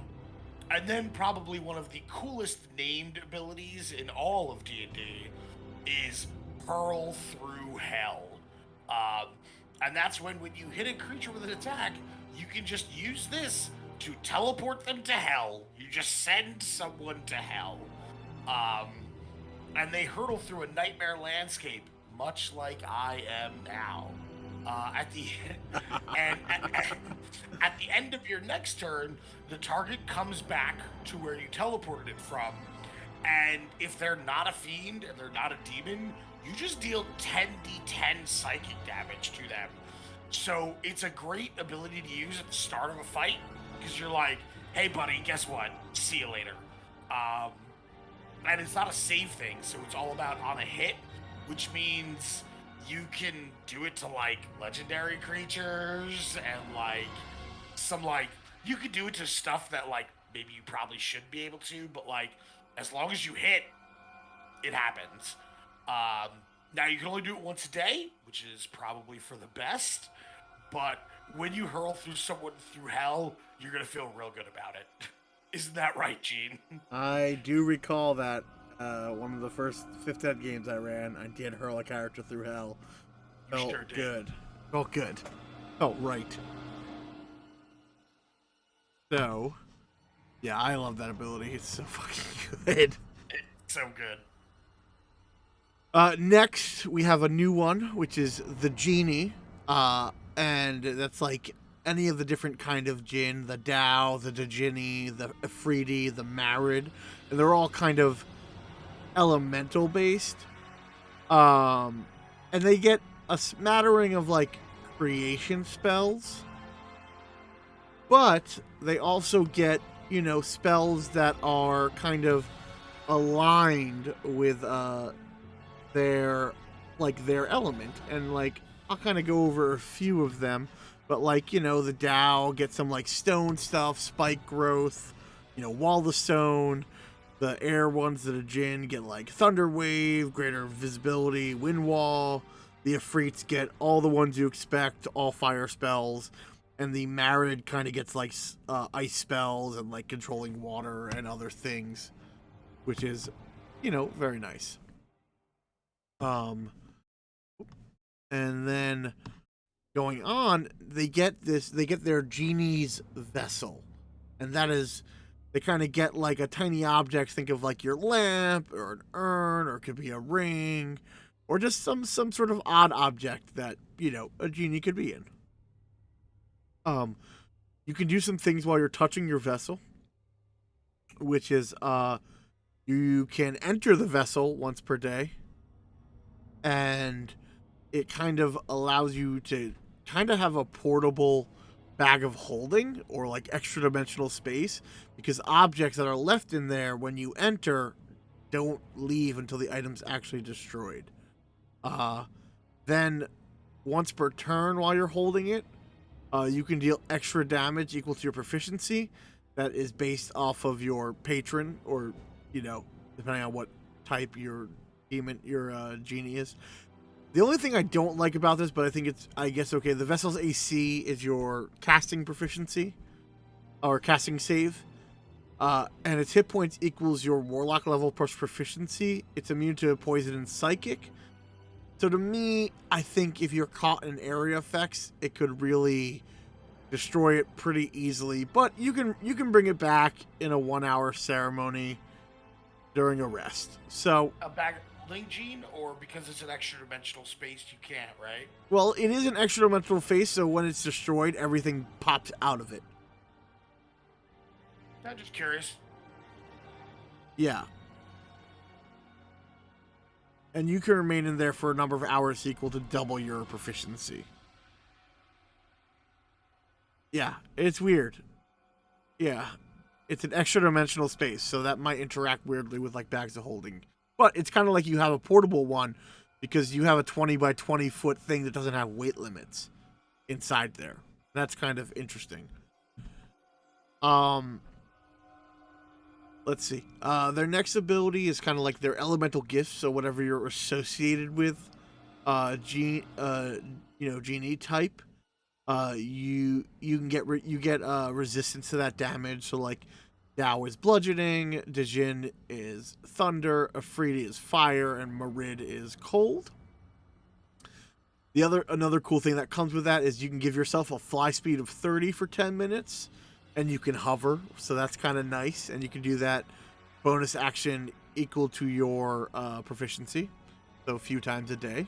and then, probably one of the coolest named abilities in all of D&D is Hurl Through Hell. Um, and that's when you hit a creature with an attack, you can just use this to teleport them to hell. You just send someone to hell. Um, and they hurtle through a nightmare landscape, much like I am now. At the and at the end of your next turn, the target comes back to where you teleported it from, and if they're not a fiend and they're not a demon, you just deal 10d10 psychic damage to them. So it's a great ability to use at the start of a fight because you're like, hey, buddy, guess what? See you later. Um, and it's not a save thing, so it's all about on a hit, which means you can do it to like legendary creatures and like some like you could do it to stuff that like maybe you probably should be able to, but like as long as you hit, it happens. Um, Now you can only do it once a day, which is probably for the best. But when you hurl through someone through hell, you're gonna feel real good about it. Isn't that right, Gene? I do recall that one of the first Fifth Ed games I ran, I did hurl a character through hell. You Felt sure did. good. Felt good. Felt right. So, yeah, I love that ability. It's so fucking good. So good. Next, we have a new one, which is the Genie. And that's like any of the different kind of Jinn, the Dao, the Djinni, the Afridi, the Marid. And they're all kind of elemental based. And they get a smattering of like creation spells. But they also get, spells that are kind of aligned with their element, and like I'll kind of go over a few of them, but like the Dow gets some like stone stuff, spike growth, wall of stone. The air ones that are Jinn get like thunder wave, greater visibility, wind wall. The Afrits get all the ones you expect, all fire spells, and the Marid kind of gets like ice spells and like controlling water and other things, which is very nice. And then going on, they get their genie's vessel. And that is, they kind of get like a tiny object. Think of like your lamp or an urn, or it could be a ring, or just some sort of odd object that, a genie could be in. You can do some things while you're touching your vessel, which is you can enter the vessel once per day, and it kind of allows you to kind of have a portable bag of holding, or like extra dimensional space, because objects that are left in there when you enter don't leave until the item's actually destroyed. Then once per turn while you're holding it, you can deal extra damage equal to your proficiency. That is based off of your patron, or depending on what type your genie is. The only thing I don't like about this, but I think it's, I guess, okay, the vessel's AC is your casting proficiency, or casting save. And its hit points equals your warlock level plus proficiency. It's immune to poison and psychic. So to me, I think if you're caught in area effects, it could really destroy it pretty easily. But you can bring it back in a 1 hour ceremony during a rest. So A bag of holding, Gene, or because it's an extra dimensional space, you can't, right? well, it is an extra dimensional face, so when it's destroyed, everything pops out of it. I'm just curious. Yeah. And you can remain in there for a number of hours equal to double your proficiency. Yeah, it's weird. Yeah. It's an extra dimensional space, so that might interact weirdly with like bags of holding. But it's kind of like you have a portable one, because you have a 20 by 20 foot thing that doesn't have weight limits inside there. That's kind of interesting. Let's see. Their next ability is kind of like their elemental gifts. So whatever you're associated with, genie type, you can get resistance to that damage. So like, Dao is bludgeoning, Djinn is thunder, Afridi is fire, and Marid is cold. Another cool thing that comes with that is you can give yourself a fly speed of 30 for 10 minutes, and you can hover, so that's kind of nice, and you can do that bonus action equal to your proficiency, so a few times a day.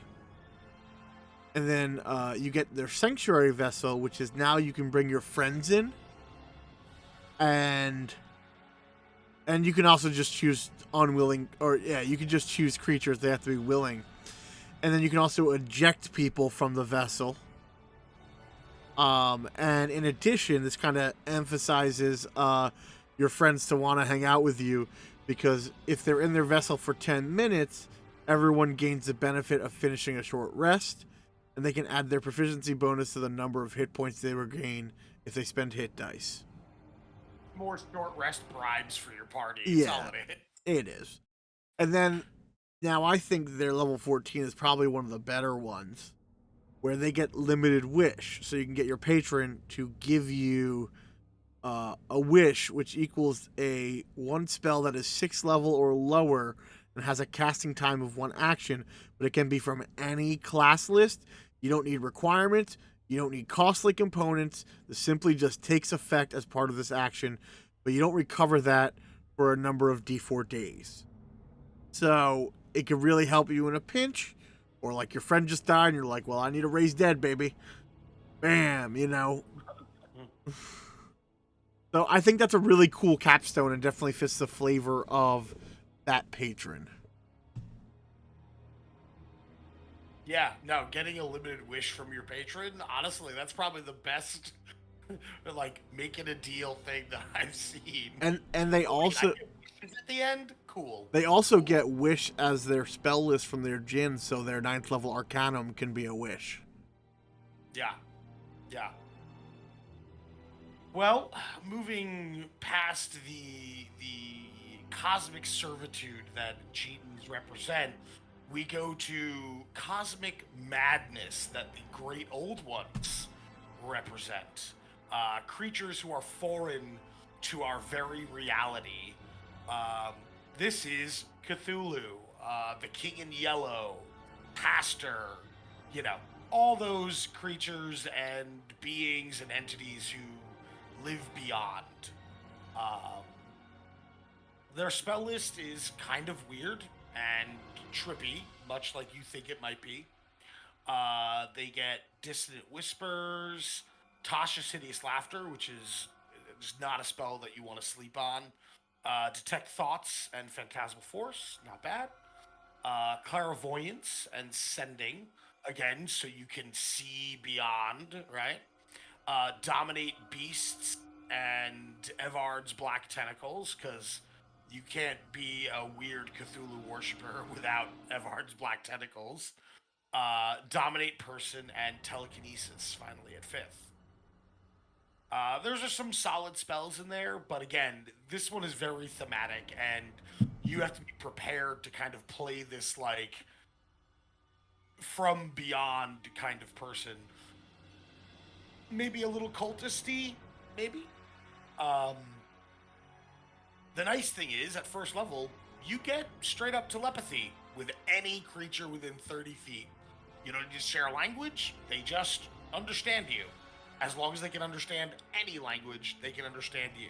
And then you get their sanctuary vessel, which is now you can bring your friends in, and you can also just choose unwilling, or you can just choose creatures. They have to be willing. And then you can also eject people from the vessel. And in addition, this kind of emphasizes your friends to want to hang out with you, because if they're in their vessel for 10 minutes, everyone gains the benefit of finishing a short rest, and they can add their proficiency bonus to the number of hit points they regain if they spend hit dice. More short rest bribes for your party. Yeah, it is. And then, now I think their level 14 is probably one of the better ones, where they get limited wish. So you can get your patron to give you a wish, which equals a one spell that is 6th level or lower and has a casting time of 1 action, but it can be from any class list. You don't need requirements. You don't need costly components. This simply just takes effect as part of this action, but you don't recover that for a number of D4 days. So it can really help you in a pinch, or like your friend just died and you're like, well, I need to raise dead, baby. Bam, So I think that's a really cool capstone and definitely fits the flavor of that patron. Yeah, no, getting a limited wish from your patron, honestly, that's probably the best, like, making a deal thing that I've seen. And they also... At the end, cool. They also get wish as their spell list from their djinn, so their 9th level arcanum can be a wish. Yeah. Yeah. Well, moving past the cosmic servitude that Genes represent, we go to cosmic madness that the Great Old Ones represent. Creatures who are foreign to our very reality. This is Cthulhu, the King in Yellow, Pastor, you know, all those creatures and beings and entities who live beyond. Um, their spell list is kind of weird and trippy, much like you think it might be. They get Dissonant Whispers, Tasha's Hideous Laughter, which is just not a spell that you want to sleep on. Detect Thoughts and Phantasmal Force, not bad. Clairvoyance and Sending, again, so you can see beyond, right? Dominate Beasts and Evard's Black Tentacles, because you can't be a weird Cthulhu worshiper without Evard's Black Tentacles. Dominate Person and Telekinesis, finally at fifth. There's just some solid spells in there, but again, this one is very thematic, and you have to be prepared to kind of play this like from beyond kind of person. Maybe a little cultisty, maybe. Um, the nice thing is, at first level, you get straight up telepathy with any creature within 30 feet. You don't just share a language, they just understand you. As long as they can understand any language, they can understand you.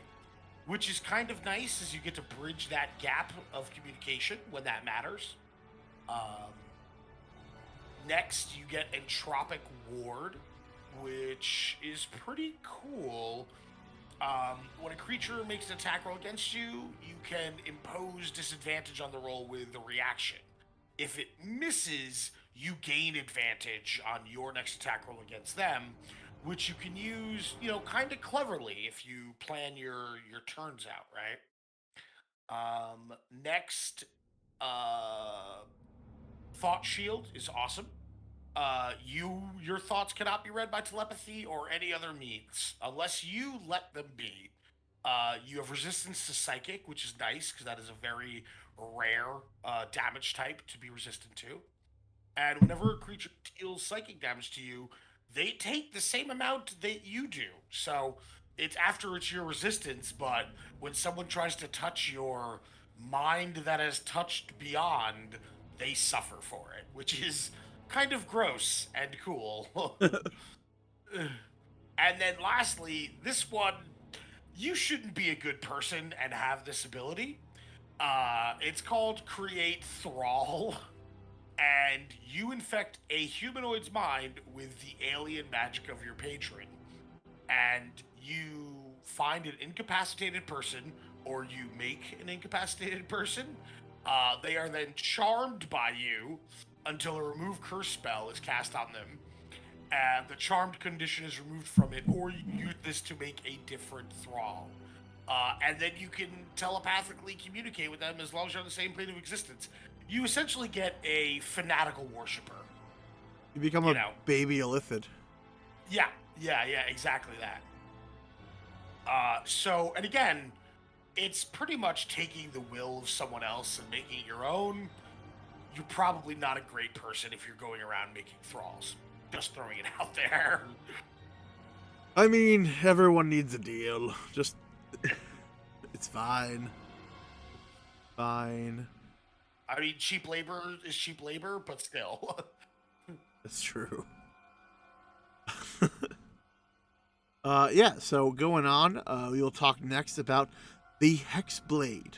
Which is kind of nice as you get to bridge that gap of communication when that matters. Um, Next, you get Entropic Ward, which is pretty cool. When a creature makes an attack roll against you, you can impose disadvantage on the roll with the reaction. If it misses, you gain advantage on your next attack roll against them, which you can use, kind of cleverly if you plan your turns out, right? Next, uh, Thought Shield is awesome. Your thoughts cannot be read by telepathy or any other means unless you let them be. You have resistance to psychic, which is nice because that is a very rare damage type to be resistant to. And whenever a creature deals psychic damage to you, they take the same amount that you do. So it's your resistance, but when someone tries to touch your mind that has touched beyond, they suffer for it, which is kind of gross and cool. And then lastly, this one, you shouldn't be a good person and have this ability. It's called Create Thrall, and you infect a humanoid's mind with the alien magic of your patron. And you find an incapacitated person, or you make an incapacitated person. They are then charmed by you until a remove curse spell is cast on them. And the charmed condition is removed from it, or you use this to make a different thrall. And then you can telepathically communicate with them as long as you're on the same plane of existence. You essentially get a fanatical worshiper. You become You a know. baby Illithid. Yeah, exactly that. And again, it's pretty much taking the will of someone else and making it your own. You're probably not a great person if you're going around making thralls. Just throwing it out there. I mean, everyone needs a deal. Just, it's fine. Fine. I mean, cheap labor is cheap labor, but still. That's true. Yeah, so going on, we'll talk next about the Hexblade.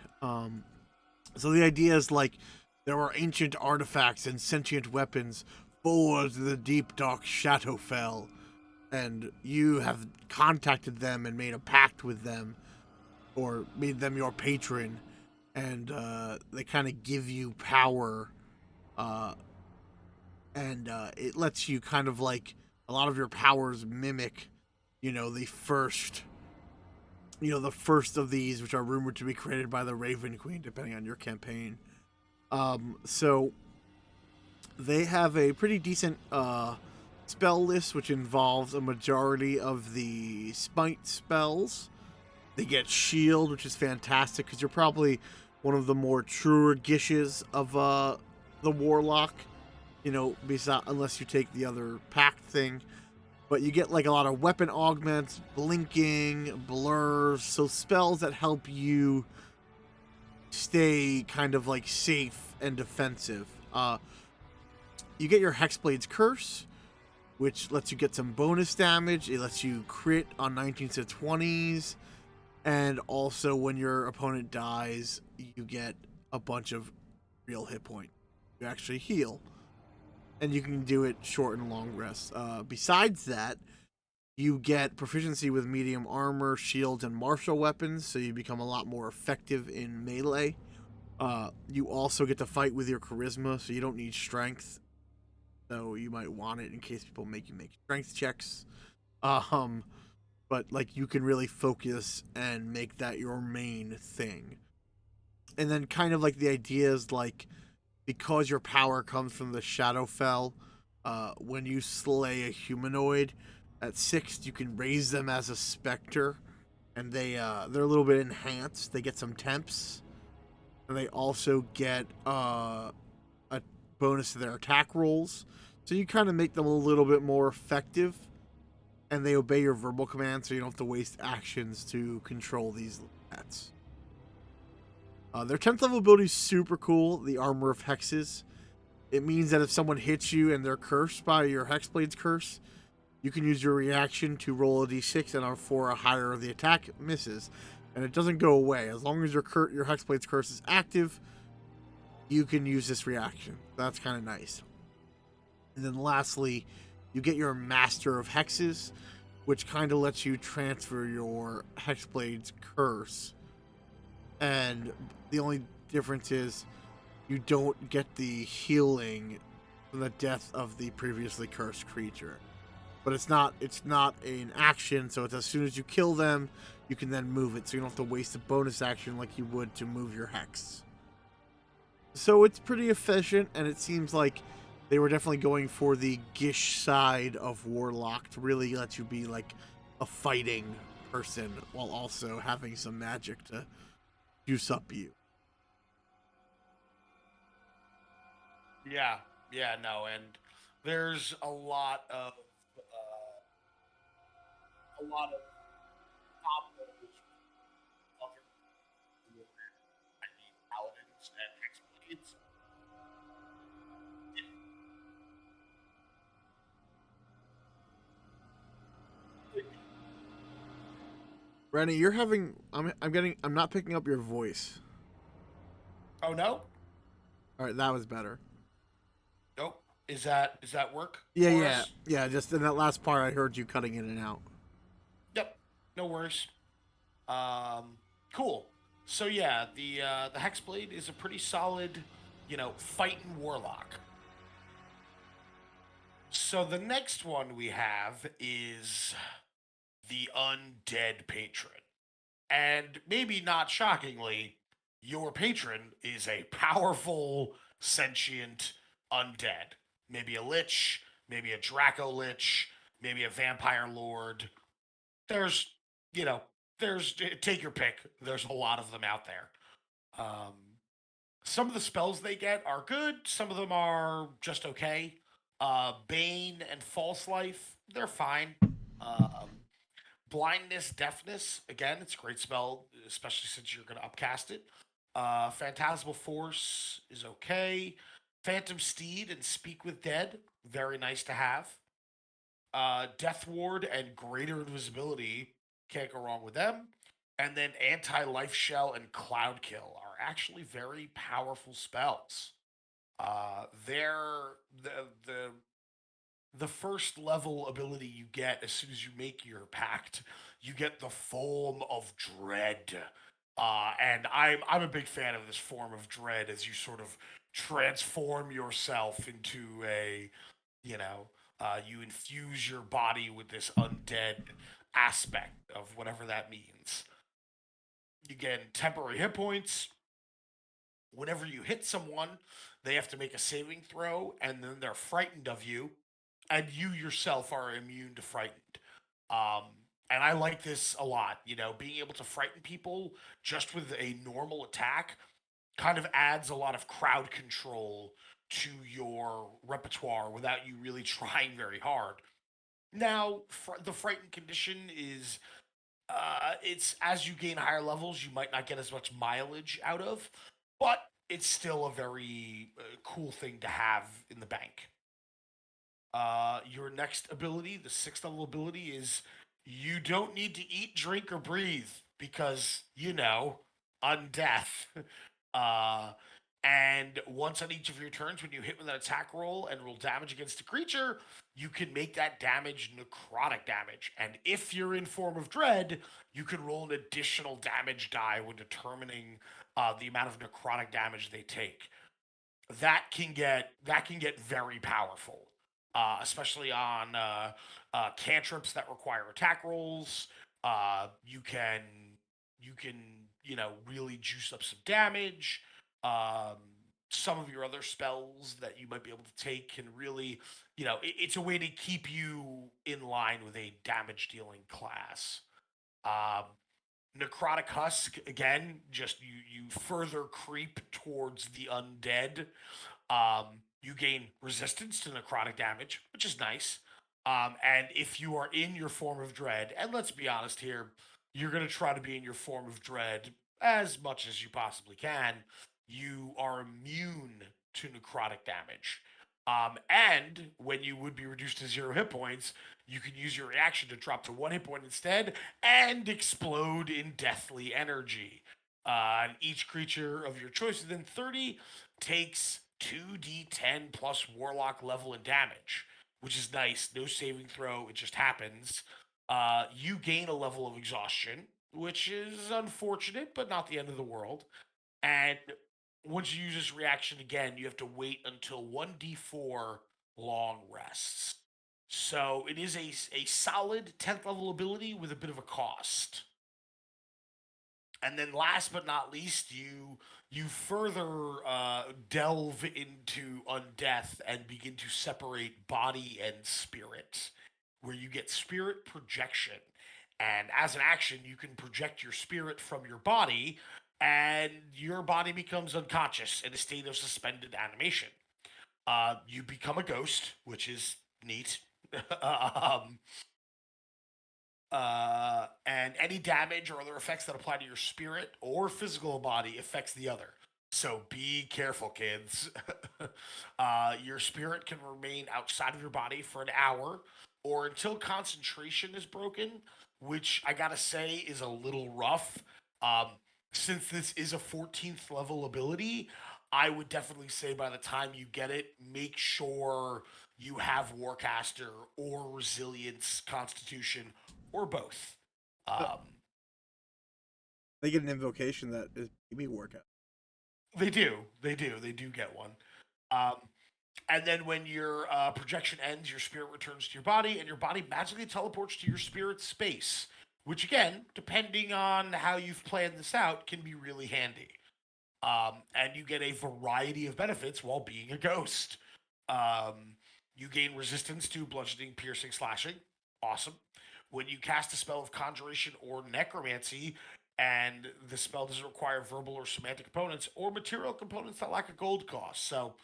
So the idea is like there were ancient artifacts and sentient weapons forged in the deep dark Shadowfell, and you have contacted them and made a pact with them, or made them your patron, and they kind of give you power, and it lets you kind of like a lot of your powers mimic, the first of these, which are rumored to be created by the Raven Queen, depending on your campaign. So they have a pretty decent spell list, which involves a majority of the smite spells. They get shield, which is fantastic because you're probably one of the more truer gishes of the Warlock. Unless you take the other pact thing. But you get like a lot of weapon augments, blinking, blurs, so spells that help you stay kind of like safe and defensive. You get your Hexblade's Curse, which lets you get some bonus damage. It lets you crit on 19s to 20s. And also, when your opponent dies, you get a bunch of real hit points. You actually heal. And you can do it short and long rests. Besides that, you get proficiency with medium armor, shields, and martial weapons, so you become a lot more effective in melee. You also get to fight with your charisma, so you don't need strength. So you might want it in case people make you make strength checks. Um, but like you can really focus and make that your main thing. And then kind of like the idea is like because your power comes from the Shadowfell, when you slay a humanoid at 6, you can raise them as a specter, and they're a little bit enhanced. They get some temps, and they also get a bonus to their attack rolls. So you kind of make them a little bit more effective, and they obey your verbal commands, so you don't have to waste actions to control these pets. Their 10th level ability is super cool, the Armor of Hexes. It means that if someone hits you and they're cursed by your Hexblade's Curse, you can use your reaction to roll a d6, and on 4 or higher the attack misses. And it doesn't go away. As long as your Hexblade's Curse is active, you can use this reaction. That's kind of nice. And then lastly, you get your Master of Hexes, which kind of lets you transfer your Hexblade's Curse. And the only difference is you don't get the healing from the death of the previously cursed creature. But it's not an action, so it's as soon as you kill them, you can then move it, so you don't have to waste a bonus action like you would to move your hex. So it's pretty efficient, and it seems like they were definitely going for the Gish side of Warlock to really let you be like a fighting person while also having some magic to juice up you. Yeah, yeah, no, and there's a lot of combos other I mean, paladins and hexblades. Renny, you're having I'm not picking up your voice. Oh no, All right, that was better. nope. Is that work Yeah, for yeah, us? yeah. Just in that last part, I heard you cutting in and out. Yep, no worries. Um, cool. So yeah, the hexblade is a pretty solid, fighting warlock. So the next one we have is the undead patron. And maybe not shockingly, your patron is a powerful, sentient undead. Maybe a lich, maybe a Draco lich, maybe a vampire lord. There's, you know, take your pick. There's a lot of them out there. Um, some of the spells they get are good. Some of them are just okay. Bane and False Life, they're fine. Um, Blindness, Deafness, again, it's a great spell, especially since you're going to upcast it. Phantasmal Force is okay. Phantom Steed and Speak with Dead, very nice to have. Death Ward and Greater Invisibility, can't go wrong with them. And then Anti Life Shell and Cloud Kill are actually very powerful spells. They're the first level ability you get as soon as you make your pact. You get the form of dread, and I'm a big fan of this form of dread as you sort of transform yourself into a you know you infuse your body with this undead aspect of whatever that means. You get temporary hit points. Whenever you hit someone, they have to make a saving throw, and then they're frightened of you, and you yourself are immune to frightened. Um, and I like this a lot. Being able to frighten people just with a normal attack kind of adds a lot of crowd control to your repertoire without you really trying very hard. Now, the frightened condition is it's as you gain higher levels, you might not get as much mileage out of, but it's still a very cool thing to have in the bank. Your next ability, the sixth level ability, is you don't need to eat, drink, or breathe because, undeath. Uh, and once on each of your turns, when you hit with an attack roll and roll damage against a creature, you can make that damage necrotic damage. And if you're in Form of Dread, you can roll an additional damage die when determining the amount of necrotic damage they take. That can get very powerful, especially on cantrips that require attack rolls. You can really juice up some damage. Um, some of your other spells that you might be able to take can really, it's a way to keep you in line with a damage dealing class. Um, Necrotic Husk, again, just you further creep towards the undead. You gain resistance to necrotic damage, which is nice. And if you are in your Form of Dread, and let's be honest here, you're going to try to be in your Form of Dread as much as you possibly can. You are immune to necrotic damage. And when you would be reduced to 0 hit points, you can use your reaction to drop to 1 hit point instead and explode in deathly energy. And each creature of your choice within 30 takes 2d10 plus Warlock level and damage, which is nice. No saving throw, it just happens. You gain a level of exhaustion, which is unfortunate, but not the end of the world. And once you use this reaction again, you have to wait until 1d4 long rests. So it is a solid 10th level ability with a bit of a cost. And then last but not least, you further delve into undeath and begin to separate body and spirit, where you get spirit projection. And as an action, you can project your spirit from your body, and your body becomes unconscious in a state of suspended animation. You become a ghost, which is neat. um, and any damage or other effects that apply to your spirit or physical body affects the other. So be careful, kids. Your spirit can remain outside of your body for an hour or until concentration is broken, which I gotta say is a little rough. Um, since this is a 14th level ability, I would definitely say by the time you get it, make sure you have Warcaster or Resilience Constitution or both. Uh, Um, They get an invocation that is maybe workout. they do get one. Um, and then when your projection ends, your spirit returns to your body, and your body magically teleports to your spirit space. Which, again, depending on how you've planned this out, can be really handy. And you get a variety of benefits while being a ghost. Um, you gain resistance to bludgeoning, piercing, slashing. Awesome. When you cast a spell of conjuration or necromancy, and the spell doesn't require verbal or semantic components or material components that lack a gold cost. So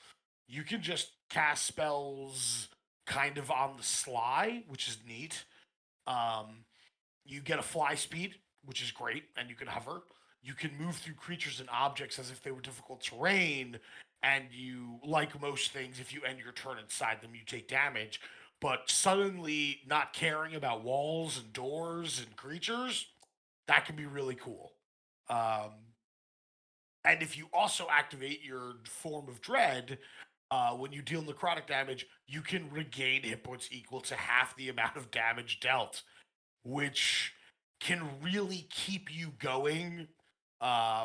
you can just cast spells kind of on the sly, which is neat. Um, you get a fly speed, which is great, and you can hover. You can move through creatures and objects as if they were difficult terrain, and you, like most things, if you end your turn inside them, you take damage. But suddenly, not caring about walls and doors and creatures, that can be really cool. Um, and if you also activate your Form of Dread, when you deal necrotic damage, you can regain hit points equal to half the amount of damage dealt, which can really keep you going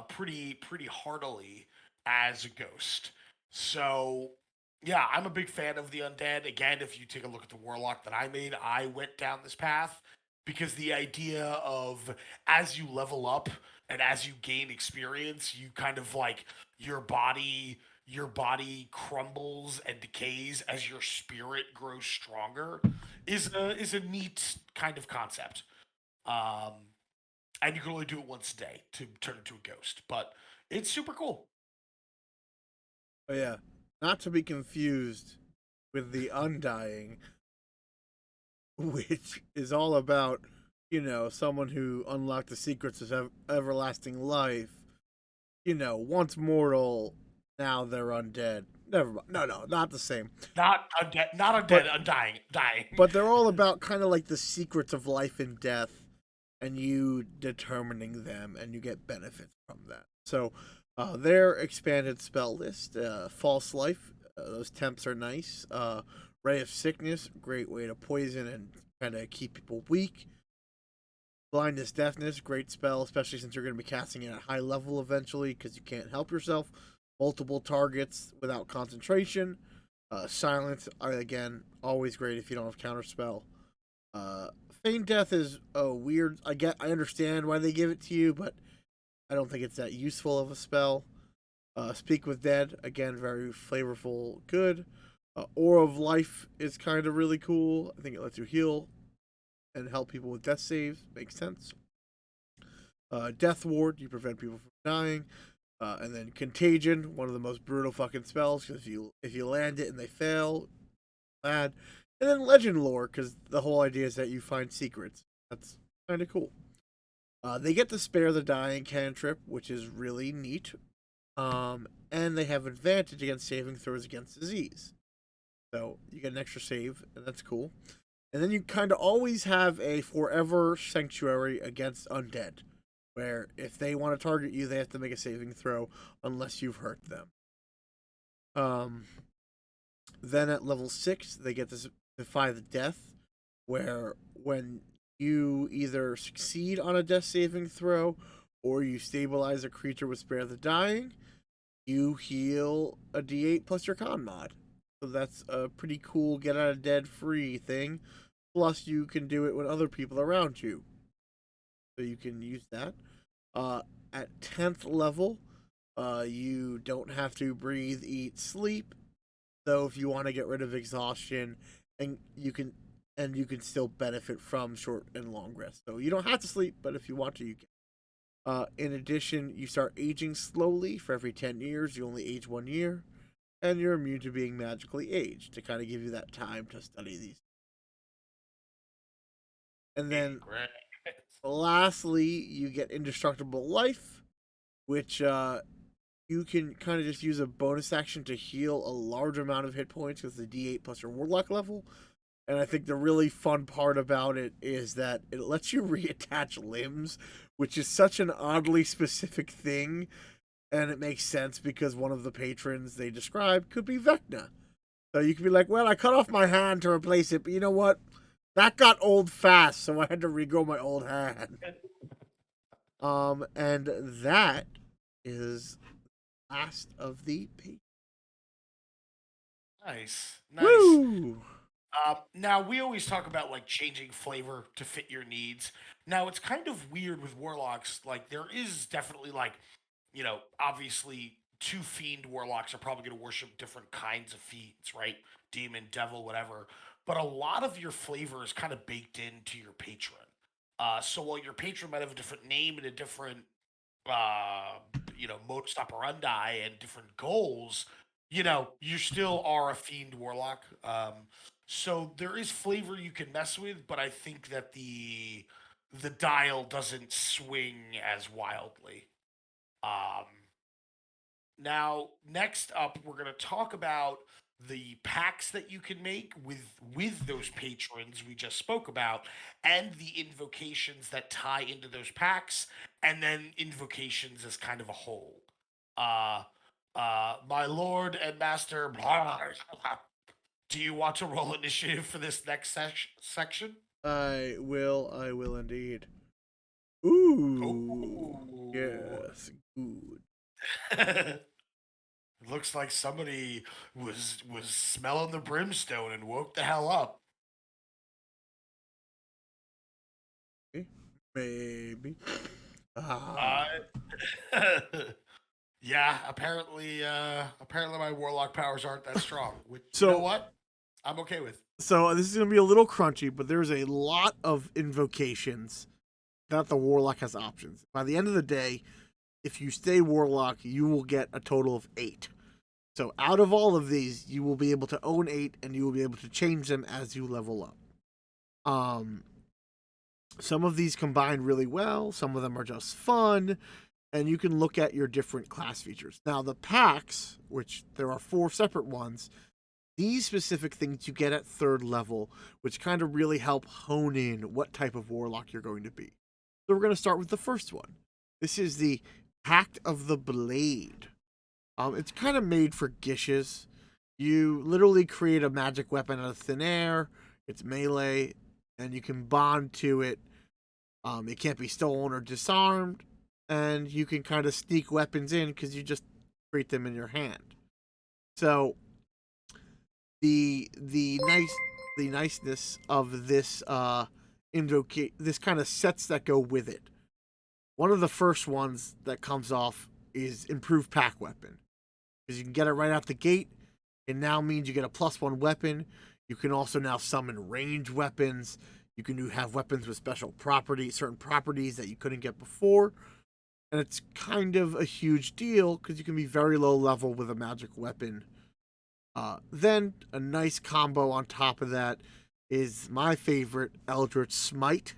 pretty heartily as a ghost. So yeah, I'm a big fan of the undead. Again, if you take a look at the warlock that I made, I went down this path because the idea of as you level up and as you gain experience, you kind of like your body crumbles and decays as your spirit grows stronger is a neat kind of concept. Um, and you can only do it once a day to turn into a ghost, but it's super cool. Oh yeah, not to be confused with the Undying, which is all about someone who unlocked the secrets of everlasting life. Once mortal, now they're undead. never mind. No, not the same. Not undead, not But undead, undying, dying. but they're all about kind of like the secrets of life and death, and you determining them, and you get benefits from that. So, their expanded spell list: false life. Those temps are nice. Ray of sickness, great way to poison and kind of keep people weak. Blindness, deafness, great spell, especially since you're going to be casting it at high level eventually because you can't help yourself. Multiple targets without concentration. Silence, again, always great if you don't have counterspell. Feign death is weird. I understand why they give it to you, but I don't think it's that useful of a spell. Speak with dead, again, very flavorful, good. Aura of life is kind of really cool. I think it lets you heal and help people with death saves. Makes sense. Death ward, you prevent people from dying. And then contagion, one of the most brutal fucking spells because if you land it and they fail, bad. And then legend lore because the whole idea is that you find secrets. That's kind of cool. They get to spare the dying cantrip, which is really neat. And they have advantage against saving throws against disease. So you get an extra save, and that's cool. And then you kind of always have a forever sanctuary against undead, where if they want to target you, they have to make a saving throw unless you've hurt them. Then at level 6, they get to defy the death, where when you either succeed on a death saving throw or you stabilize a creature with spare the dying, you heal a d8 plus your con mod. So that's a pretty cool get out of dead free thing. Plus, you can do it with other people around you. So you can use that. At 10th level, you don't have to breathe, eat, sleep. Though if you want to get rid of exhaustion, and you can still benefit from short and long rest. So you don't have to sleep, but if you want to, you can. In addition, you start aging slowly. For every 10 years, you only age 1 year. And you're immune to being magically aged to kind of give you that time to study these. And then, lastly, you get indestructible life, which you can kind of just use a bonus action to heal a large amount of hit points with the D8 plus your Warlock level. And I think the really fun part about it is that it lets you reattach limbs, which is such an oddly specific thing. And it makes sense because one of the patrons they describe could be Vecna. So you could be like, well, I cut off my hand to replace it, but you know what? That got old fast, so I had to regrow my old hand. And that is last of the patrons. Nice. Woo! Now we always talk about like changing flavor to fit your needs. Now it's kind of weird with warlocks. Like there is definitely like, obviously two fiend warlocks are probably going to worship different kinds of fiends, right? Demon, devil, whatever. But a lot of your flavor is kind of baked into your patron. So while your patron might have a different name and a different uh, modus operandi and different goals, you still are a fiend warlock. So there is flavor you can mess with, but I think that the dial doesn't swing as wildly. Um, Now, next up, we're going to talk about the packs that you can make with those patrons we just spoke about, and the invocations that tie into those packs, and then invocations as kind of a whole. Uh, my lord and master, do you want to roll initiative for this next section? I will indeed. Ooh. Ooh. Yes, good. Looks like somebody was smelling the brimstone and woke the hell up. Maybe. Uh, yeah, apparently my warlock powers aren't that strong. Which you know So what? I'm okay with. so this is gonna be a little crunchy, but there's a lot of invocations that the warlock has options. By the end of the day, if you stay warlock, you will get a total of 8. So out of all of these, you will be able to own 8, and you will be able to change them as you level up. Some of these combine really well. Some of them are just fun. and you can look at your different class features. Now, the packs, which there are 4 separate ones, these specific things you get at 3rd level, which kind of really help hone in what type of warlock you're going to be. So we're going to start with the first one. This is the Pact of the Blade. It's kind of made for gishes. You literally create a magic weapon out of thin air. It's melee, and you can bond to it. It can't be stolen or disarmed, and you can kind of sneak weapons in because you just create them in your hand. So the niceness of this Invocate, this kind of sets that go with it. One of the first ones that comes off is improved pack weapon, because you can get it right out the gate. It now means you get a +1 weapon. You can also now summon range weapons. You can have weapons with special properties, certain properties that you couldn't get before. And it's kind of a huge deal because you can be very low level with a magic weapon. Then a nice combo on top of that is my favorite, Eldritch Smite,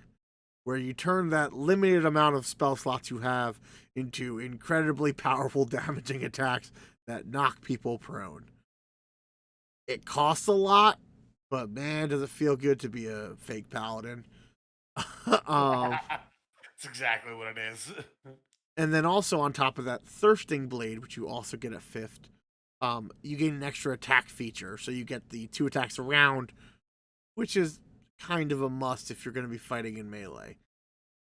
where you turn that limited amount of spell slots you have into incredibly powerful damaging attacks that knock people prone. It costs a lot, but man, does it feel good to be a fake paladin. um, That's exactly what it is. and then also on top of that, Thirsting Blade, which you also get at 5th, you get an extra attack feature. So you get the 2 attacks around, which is kind of a must if you're going to be fighting in melee.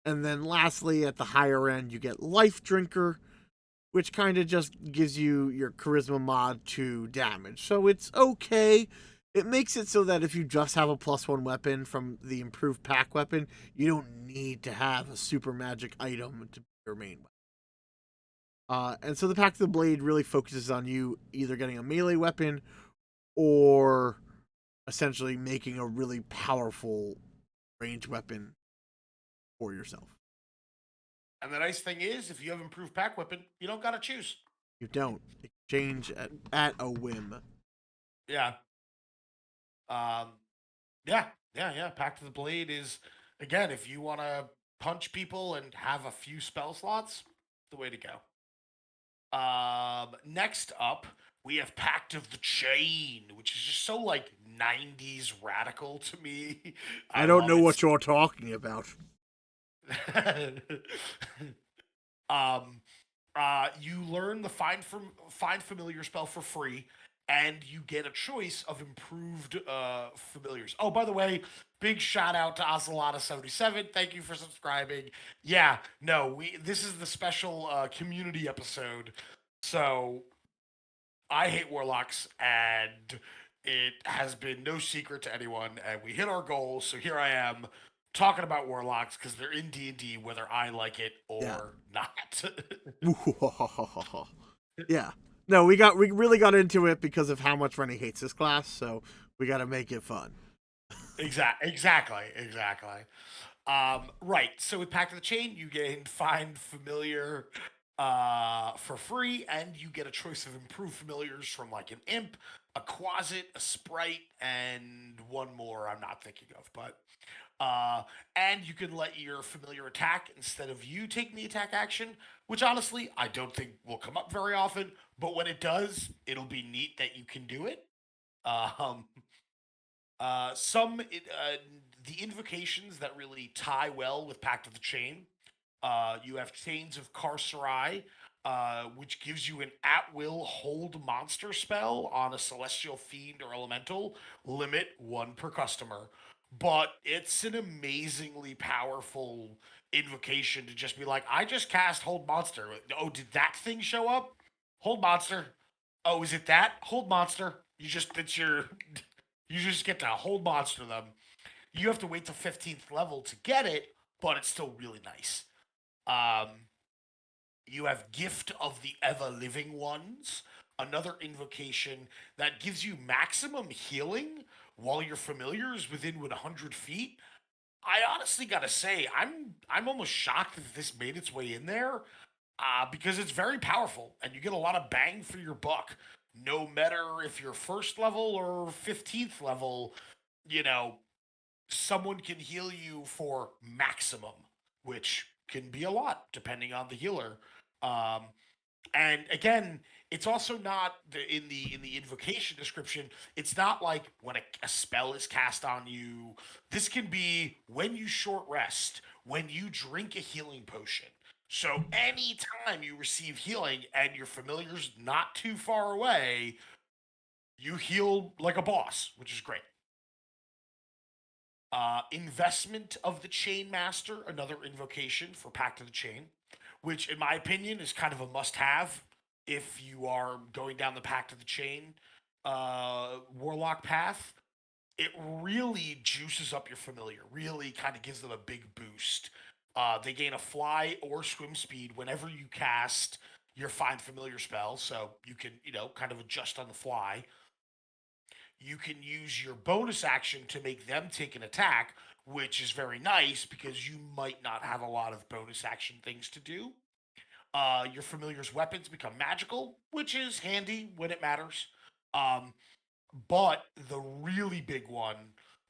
And then lastly, at the higher end, you get Life Drinker, which kind of just gives you your charisma mod to damage. So it's okay. It makes it so that if you just have a +1 weapon from the improved pack weapon, you don't need to have a super magic item to be your main weapon. And so the Pact of the Blade really focuses on you either getting a melee weapon or essentially making a really powerful range weapon for yourself. And the nice thing is, if you have improved pack weapon, you don't gotta choose. You don't exchange at a whim. Yeah. Um. Yeah. Yeah. Pact of the Blade is, again, if you want to punch people and have a few spell slots, the way to go. Next up, we have Pact of the Chain, which is just so like '90s radical to me. I I don't love know it. what you're talking about. um, you learn the find familiar spell for free, and you get a choice of improved familiars. Oh, by the way, big shout out to Ocelota77. Thank you for subscribing. Yeah, no, we this is the special community episode. So I hate warlocks, and it has been no secret to anyone. And we hit our goals, so here I am talking about warlocks because they're in D&D, whether I like it Yeah. or not. Yeah. No, we really got into it because of how much Renny hates this class, so we got to make it fun. Exactly. Right. So with Pact of the Chain, you gain Find Familiar for free, and you get a choice of improved familiars from like an imp, a quasit, a sprite, and one more I'm not thinking of. But and you can let your familiar attack instead of you taking the attack action, which honestly I don't think will come up very often. But when it does, it'll be neat that you can do it. Um, the invocations that really tie well with Pact of the Chain. You have Chains of Carcerai, which gives you an at-will hold monster spell on a celestial fiend or elemental, limit 1 per customer. But it's an amazingly powerful invocation to just be like, I just cast hold monster. Oh, did that thing show up? Hold monster. Oh, is it that? Hold monster. It's your you just get to hold monster them. You have to wait till 15th level to get it, but it's still really nice. Um, you have Gift of the Ever Living Ones, another invocation that gives you maximum healing while your familiar is within 100 feet. I honestly gotta say, I'm almost shocked that this made its way in there, because it's very powerful and you get a lot of bang for your buck. No matter if you're first level or 15th level, you know, someone can heal you for maximum, which can be a lot depending on the healer. Um, and again, it's also not in the invocation description. It's not like when a spell is cast on you. This can be when you short rest, when you drink a healing potion. So anytime you receive healing and your familiar's not too far away, you heal like a boss, which is great. Investment of the Chain Master, another invocation for Pact of the Chain, which, in my opinion, is kind of a must have if you are going down the Pact of the Chain Warlock path. It really juices up your familiar, really kind of gives them a big boost. They gain a fly or swim speed whenever you cast your Find Familiar spell, so you can, kind of adjust on the fly. You can use your bonus action to make them take an attack, which is very nice because you might not have a lot of bonus action things to do. Your familiar's weapons become magical, which is handy when it matters. Um, but the really big one,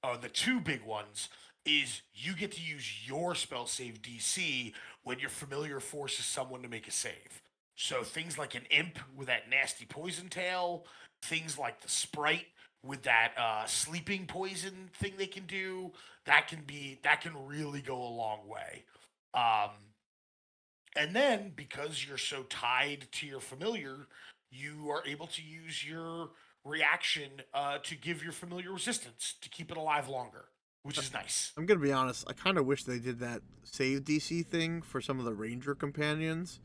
or the two big ones, is you get to use your spell save DC when your familiar forces someone to make a save. So things like an imp with that nasty poison tail, things like the sprite with that sleeping poison thing they can do, that can really go a long way. Um, and then because you're so tied to your familiar, you are able to use your reaction to give your familiar resistance to keep it alive longer, which is nice. I'm gonna be honest. I kind of wish they did that save DC thing for some of the Ranger companions,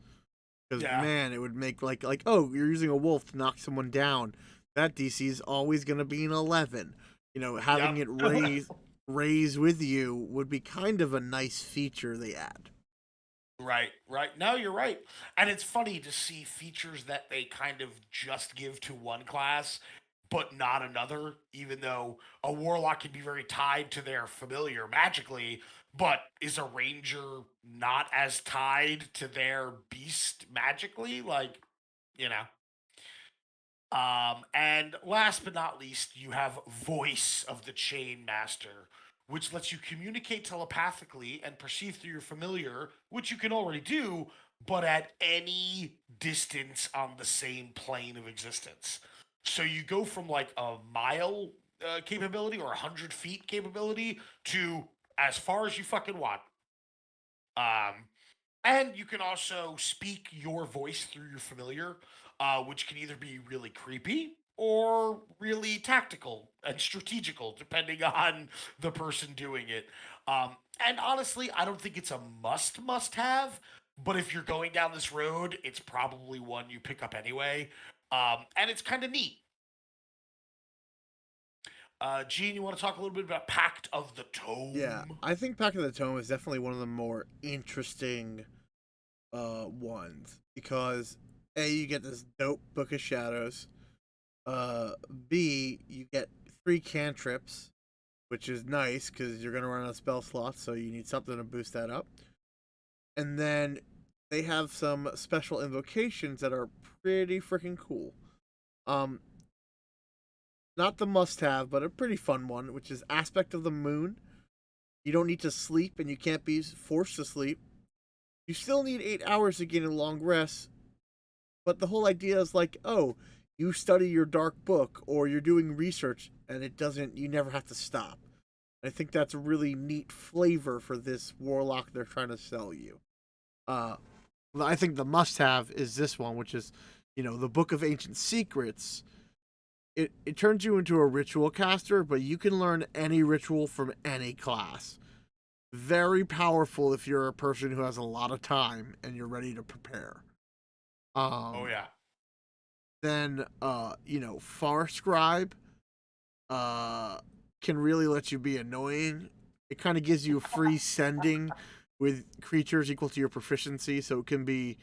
because Yeah. man, it would make like oh, you're using a wolf to knock someone down. That DC is always gonna be an 11. Having Yep. it raise with you would be kind of a nice feature they add. Right, right. No, you're right. And it's funny to see features that they kind of just give to one class, but not another, even though a warlock can be very tied to their familiar magically, but is a ranger not as tied to their beast magically? Like, you know. And last but not least, you have Voice of the Chain Master, which lets you communicate telepathically and perceive through your familiar, which you can already do, but at any distance on the same plane of existence. So you go from like a mile capability or 100 feet capability to as far as you fucking want. Um, and you can also speak your voice through your familiar, which can either be really creepy or really tactical and strategical, depending on the person doing it. And honestly, I don't think it's a must have, but if you're going down this road, it's probably one you pick up anyway. And it's kind of neat. Gene, you want to talk a little bit about Pact of the Yeah, Tome? I think Pack of the Tome is definitely one of the more interesting ones because A, you get this dope Book of Shadows. B, you get 3 cantrips, which is nice because you're gonna run out of spell slots, so you need something to boost that up. And then they have some special invocations that are pretty freaking cool. Um, Not the must-have, but a pretty fun one, which is Aspect of the Moon. You don't need to sleep, and you can't be forced to sleep. You still need 8 hours to get a long rest, but the whole idea is like, oh, you study your dark book or you're doing research, and you never have to stop. I think that's a really neat flavor for this warlock they're trying to sell you. Uh, I think the must-have is this one, which is, the Book of Ancient Secrets. It turns you into a ritual caster, but you can learn any ritual from any class. Very powerful if you're a person who has a lot of time and you're ready to prepare. Oh, Um, yeah. then Far Scribe uh can really let you be annoying. It kind of gives you free sending with creatures equal to your proficiency, so it can be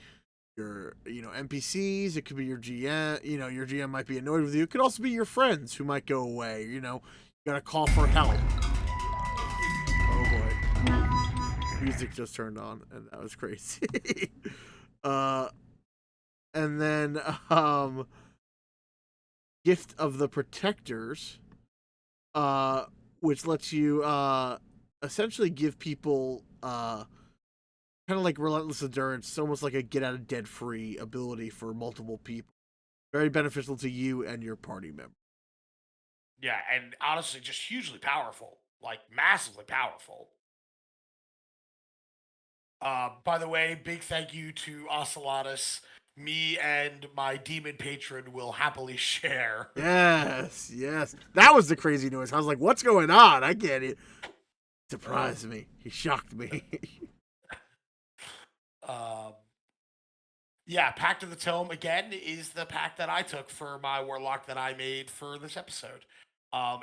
your NPCs, it could be your GM. Your GM might be annoyed with you. It could also be your friends who might go away. You gotta call for help. Oh boy, music just turned on, and that was crazy. uh, and then Gift of the Protectors, uh, which lets you essentially give people kind of like Relentless Endurance. It's almost like a get out of dead free ability for multiple people. Very beneficial to you and your party member. Yeah, and honestly, just hugely powerful, like massively powerful. By the way, big thank you to Ocelotus. Me and my demon patron will happily share. Yes, yes. That was the crazy noise. I was like, what's going on? I get it. Surprised me. He shocked me. um, yeah, Pact of the Tome again is the pact that I took for my warlock that I made for this episode.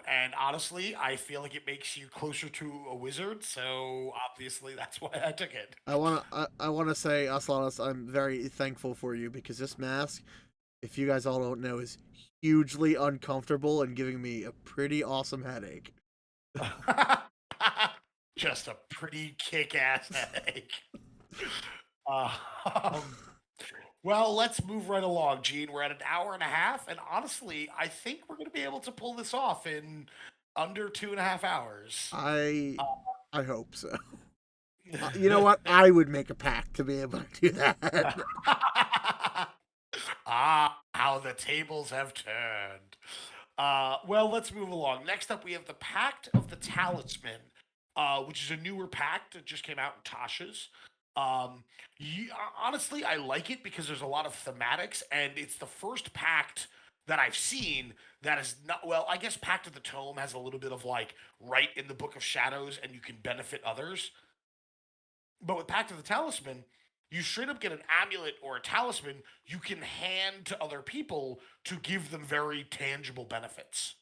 And honestly, I feel like it makes you closer to a wizard, so obviously that's why I took it. I wanna say, Aslanus, I'm very thankful for you because this mask, if you guys all don't know, is hugely uncomfortable and giving me a pretty awesome headache. Just a pretty kick-ass headache. Uh, um, well, let's move right along, Gene. We're at an hour and a half, and honestly, I think we're going to be able to pull this off in under 2.5 hours. I Uh, I hope so. You know what? I would make a pact to be able to do that. how the tables have turned. Well, let's move along. Next up, we have the Pact of the Talisman, which is a newer pact that just came out in Tasha's. Um, Honestly, I like it because there's a lot of thematics, and it's the first pact that I've seen that is not well. I guess Pact of the Tome has a little bit of like right in the Book of Shadows, and you can benefit others. But with Pact of the Talisman, you straight up get an amulet or a talisman you can hand to other people to give them very tangible benefits.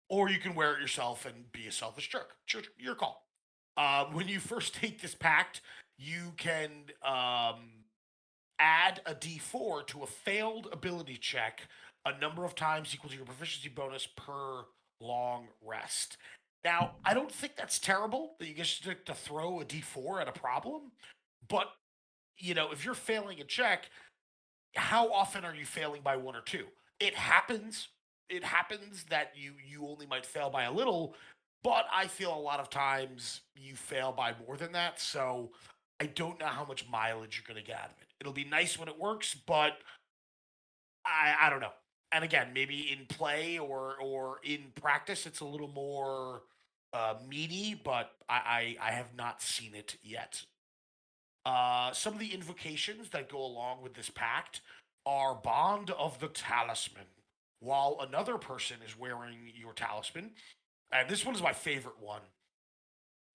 Or you can wear it yourself and be a selfish jerk. It's your call. When you first take this pact, you can add a d4 to a failed ability check a number of times equal to your proficiency bonus per long rest. Now, I don't think that's terrible that you get to throw a d4 at a problem, but if you're failing a check, how often are you failing by one or two? It happens. It happens that you only might fail by a little, but I feel a lot of times you fail by more than that. So I don't know how much mileage you're going to get out of it. It'll be nice when it works, but I don't know. And again, maybe in play or in practice, it's a little more meaty, but I have not seen it yet. Some of the invocations that go along with this pact are Bond of the Talisman. While another person is wearing your talisman, and this one is my favorite one,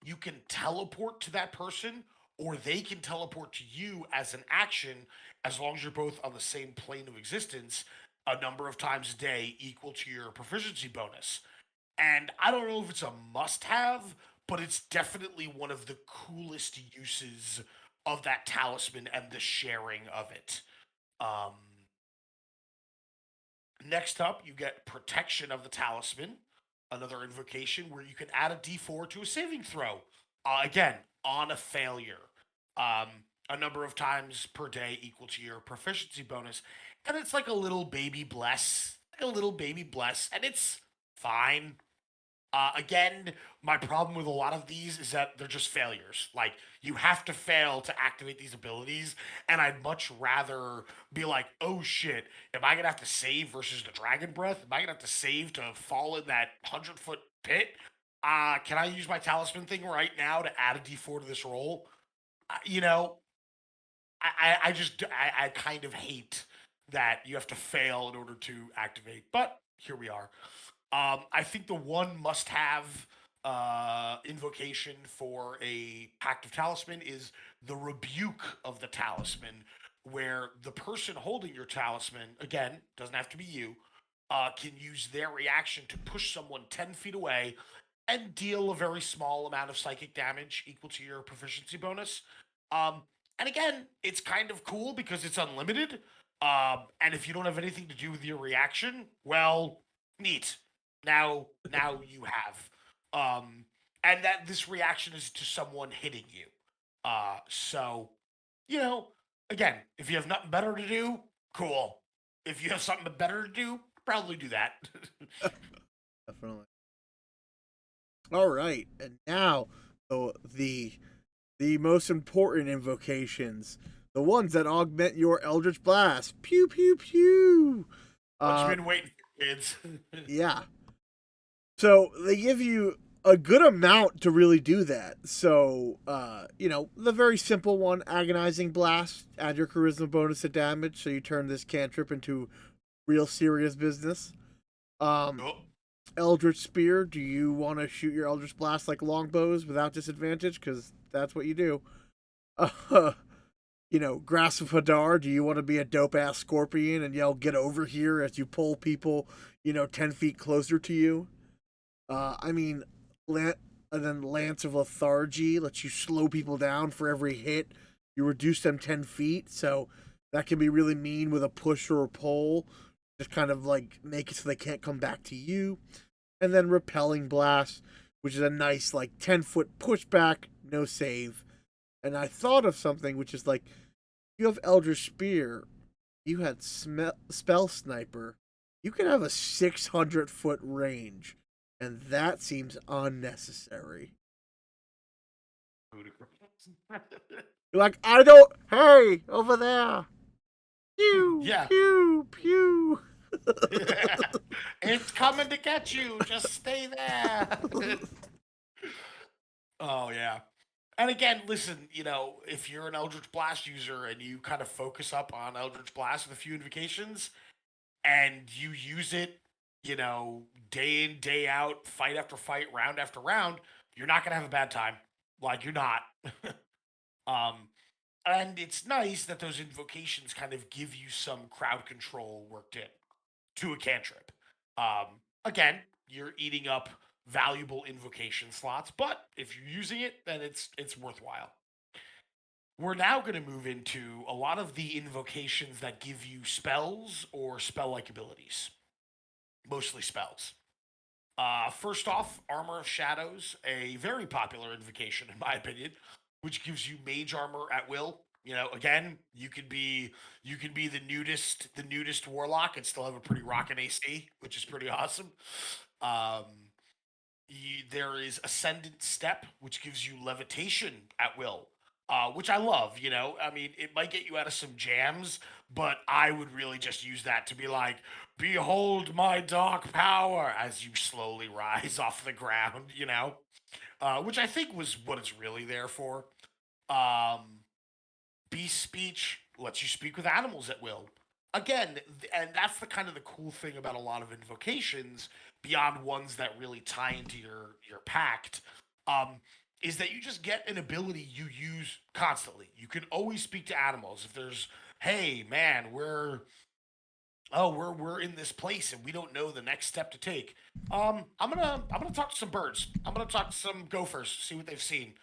you can teleport to that person or they can teleport to you as an action as long as you're both on the same plane of existence a number of times a day equal to your proficiency bonus. And I don't know if it's a must have, but it's definitely one of the coolest uses of that talisman and the sharing of it. Um, Next up, you get Protection of the Talisman, another invocation where you can add a d4 to a saving throw. Again, on a failure. Um, a number of times per day equal to your proficiency bonus. And it's like a little baby bless. Like a little baby bless. And it's fine. Again, my problem with a lot of these is that they're just failures. Like, you have to fail to activate these abilities, and I'd much rather be like, oh shit, am I gonna have to save versus the dragon breath? Am I gonna have to save to fall in that 100-foot pit? Can I use my talisman thing right now to add a d4 to this roll? You know, I kind of hate that you have to fail in order to activate, but here we are. I think the one must-have invocation for a Pact of Talisman is the Rebuke of the Talisman, where the person holding your talisman, again, doesn't have to be you, can use their reaction to push someone 10 feet away and deal a very small amount of psychic damage equal to your proficiency bonus. Um, and again, it's kind of cool because it's unlimited. And if you don't have anything to do with your reaction, well, neat. Now you have. And that this reaction is to someone hitting you. So, you know, again, if you have nothing better to do, cool. If you have something better to do, probably do that. Definitely. All right, and now the The most important invocations, the ones that augment your Eldritch Blast. Pew pew pew. What you Uh, been waiting for, kids? yeah. So they give you a good amount to really do that. So, the very simple one, Agonizing Blast, add your charisma bonus to damage, so you turn this cantrip into real serious business. Um, Oh, Eldritch Spear, do you want to shoot your Eldritch Blast like longbows without disadvantage? Because that's what you do. Uh, Grasp of Hadar, do you want to be a dope ass scorpion and yell, get over here as you pull people, 10 feet closer to you? I mean, and then Lance of Lethargy lets you slow people down for every hit. You reduce them 10 feet, so that can be really mean with a push or a pull. Just kind of like make it so they can't come back to you. And then Repelling Blast, which is a nice, like, 10-foot pushback, no save. And I thought of something which is like, you have Eldritch Spear, you had Spell Sniper, you can have a 600-foot range, and that seems unnecessary. ludicrous. You're like, I don't. Hey, over there. Pew, Yeah. pew, pew. It's coming to get you. Just stay there. Oh yeah. And again, listen, if you're an Eldritch Blast user and you kind of focus up on Eldritch Blast with a few invocations and you use it, day in, day out, fight after fight, round after round, you're not gonna have a bad time. Like you're not. um and it's nice that those invocations kind of give you some crowd control worked in to a cantrip. Again, you're eating up valuable invocation slots, but if you're using it, then it's worthwhile. We're now going to move into a lot of the invocations that give you spells or spell-like abilities, mostly spells. First off, Armor of Shadows, a very popular invocation in my opinion, which gives you mage armor at will. Again, you can be the nudist warlock and still have a pretty rockin' AC, which is pretty awesome. Um, there is Ascendant Step, which gives you levitation at will, which I love. I mean, it might get you out of some jams, but I would really just use that to be like, "Behold my dark power" as you slowly rise off the ground. Which I think was what it's really there for. Um, Beast speech lets you speak with animals at will. Again, and that's the kind of the cool thing about a lot of invocations beyond ones that really tie into your pact. Um, is that you just get an ability you use constantly. You can always speak to animals. If there's, hey man, we're in this place and we don't know the next step to take. I'm gonna talk to some birds. I'm gonna talk to some gophers, see what they've seen.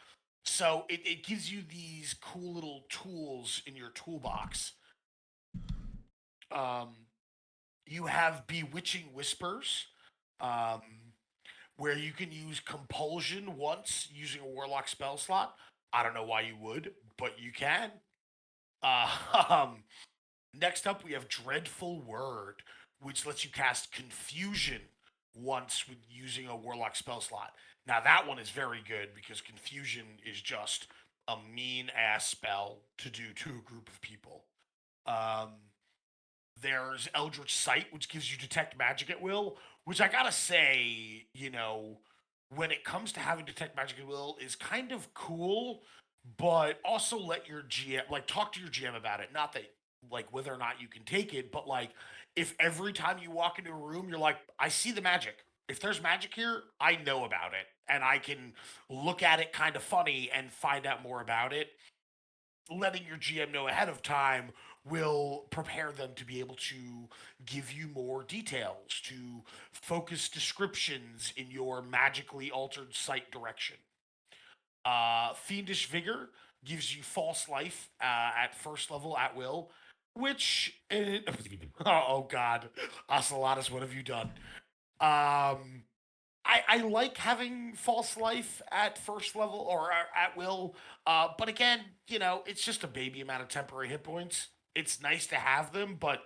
So it gives you these cool little tools in your toolbox. Um, you have Bewitching Whispers, um, where you can use Compulsion once using a Warlock spell slot. I don't know why you would, but you can. Uh, um, Next up, we have Dreadful Word, which lets you cast Confusion once with using a Warlock spell slot. Now, that one is very good because Confusion is just a mean ass spell to do to a group of people. Um, there's Eldritch Sight, which gives you Detect Magic at will, which I gotta say, when it comes to having Detect Magic at will, is kind of cool, but also let your GM, like, talk to your GM about it. Not that, like, whether or not you can take it, but, like, if every time you walk into a room, you're like, I see the magic. If there's magic here, I know about it, and I can look at it kind of funny and find out more about it. Letting your GM know ahead of time will prepare them to be able to give you more details, to focus descriptions in your magically altered sight direction. Fiendish Vigor gives you false life at first level at will, which. Oh, God. Ocelotus, what have you done? Um, I like having false life at first level or at will, but again, it's just a baby amount of temporary hit points. It's nice to have them, but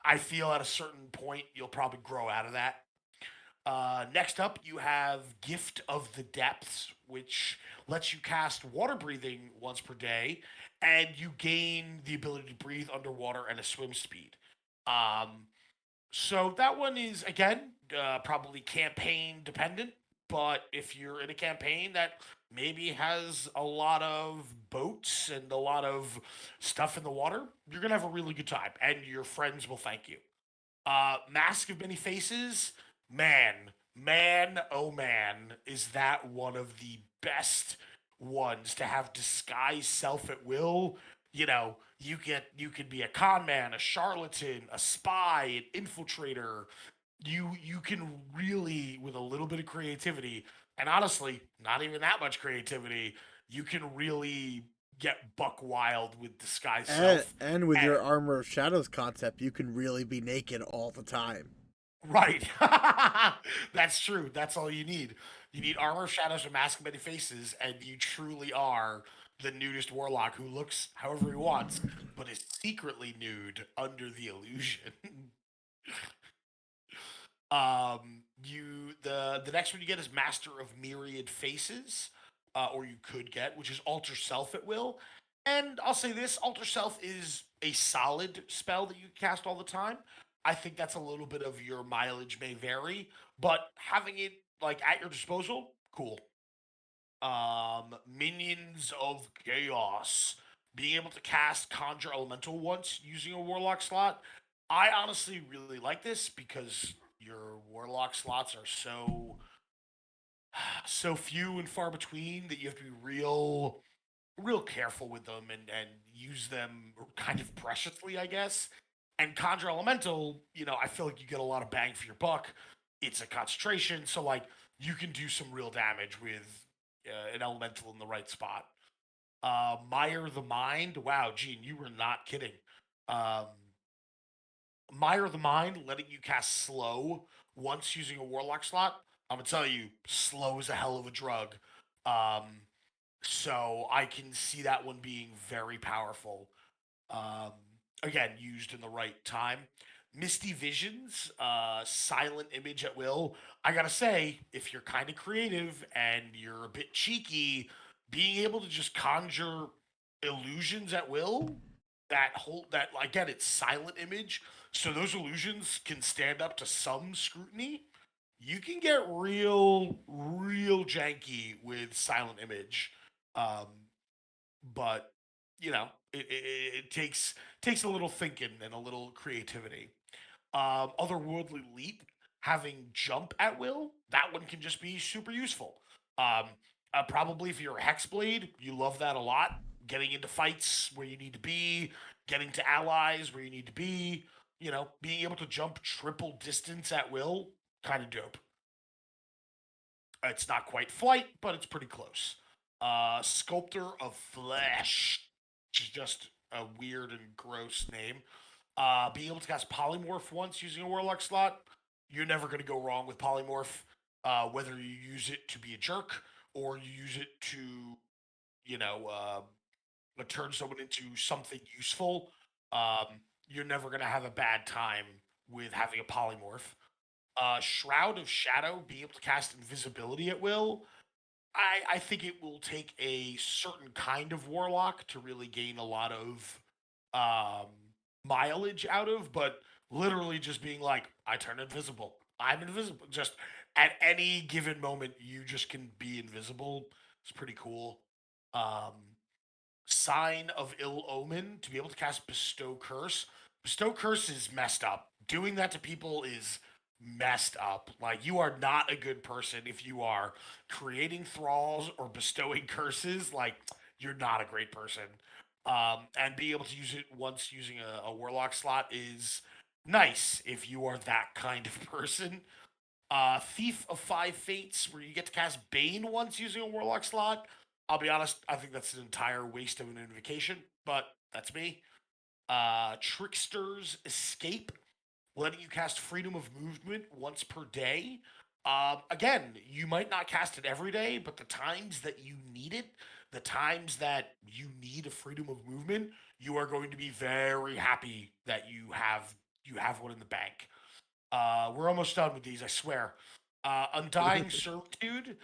I feel at a certain point you'll probably grow out of that. Next up, you have Gift of the Depths, which lets you cast water breathing once per day, and you gain the ability to breathe underwater and a swim speed. Um, so that one is again probably campaign dependent, but if you're in a campaign that maybe has a lot of boats and a lot of stuff in the water, you're gonna have a really good time, and your friends will thank you. Mask of Many Faces, man, oh man, is that one of the best ones to have disguise self at will. You know, you could be a con man, a charlatan, a spy, an infiltrator. You can really, with a little bit of creativity, and honestly, not even that much creativity, you can really get buck wild with disguise self. And with And your Armor of Shadows concept, you can really be naked all the time. right. That's true. That's all you need. You need armor, shadows, and mask of many faces, and you truly are the nudist warlock who looks however he wants, but is secretly nude under the illusion. The next one you get is Master of Myriad Faces, or you could get, which is Alter Self at will. And I'll say this: Alter Self is a solid spell that you cast all the time. I think that's a little bit of your mileage may vary, but having it like at your disposal, cool. Minions of Chaos. Being able to cast Conjure Elemental once using a Warlock slot. I honestly really like this because your Warlock slots are so few and far between that you have to be real careful with them and use them kind of preciously, I guess. And Conjure Elemental, I feel like you get a lot of bang for your buck. It's a concentration, so like you can do some real damage with an elemental in the right spot. Mire the Mind. Wow, Gene, you were not kidding. Um, Mire the Mind, letting you cast Slow once using a Warlock slot. I'm gonna tell you, slow is a hell of a drug. Um, so I can see that one being very powerful. Um, Again, used in the right time. Misty Visions, silent image at will. I gotta say, if you're kind of creative and you're a bit cheeky, being able to just conjure illusions at will, that again, it's silent image, so those illusions can stand up to some scrutiny. You can get real janky with silent image. Um, but it takes a little thinking and a little creativity. Otherworldly Leap, having jump at will, that one can just be super useful. Um, Probably if you're a Hexblade, you love that a lot. Getting into fights where you need to be, getting to allies where you need to be, being able to jump triple distance at will, kind of dope. It's not quite flight, but it's pretty close. Sculptor of Flesh, which is just a weird and gross name. Being able to cast Polymorph once using a Warlock slot, you're never going to go wrong with Polymorph. Whether you use it to be a jerk or you use it to, you know, turn someone into something useful, you're never going to have a bad time with having a Polymorph. Shroud of Shadow, being able to cast invisibility at will. I think it will take a certain kind of warlock to really gain a lot of um, mileage out of, but literally just being like, I turn invisible. I'm invisible. Just at any given moment, you just can be invisible. It's pretty cool. Um, Sign of Ill Omen to be able to cast Bestow Curse. Bestow Curse is messed up. Doing that to people is messed up. Like, you are not a good person if you are creating thralls or bestowing curses. Like, you're not a great person. And being able to use it once using a warlock slot is nice if you are that kind of person. Thief of Five Fates, where you get to cast Bane once using a Warlock slot. I'll be honest, I think that's an entire waste of an invocation, but that's me. Trickster's Escape, letting you cast Freedom of Movement once per day. Again, you might not cast it every day, but the times that you need it, the times that you need a freedom of movement, you are going to be very happy that you have one in the bank. We're almost done with these, I swear. Undying Servitude,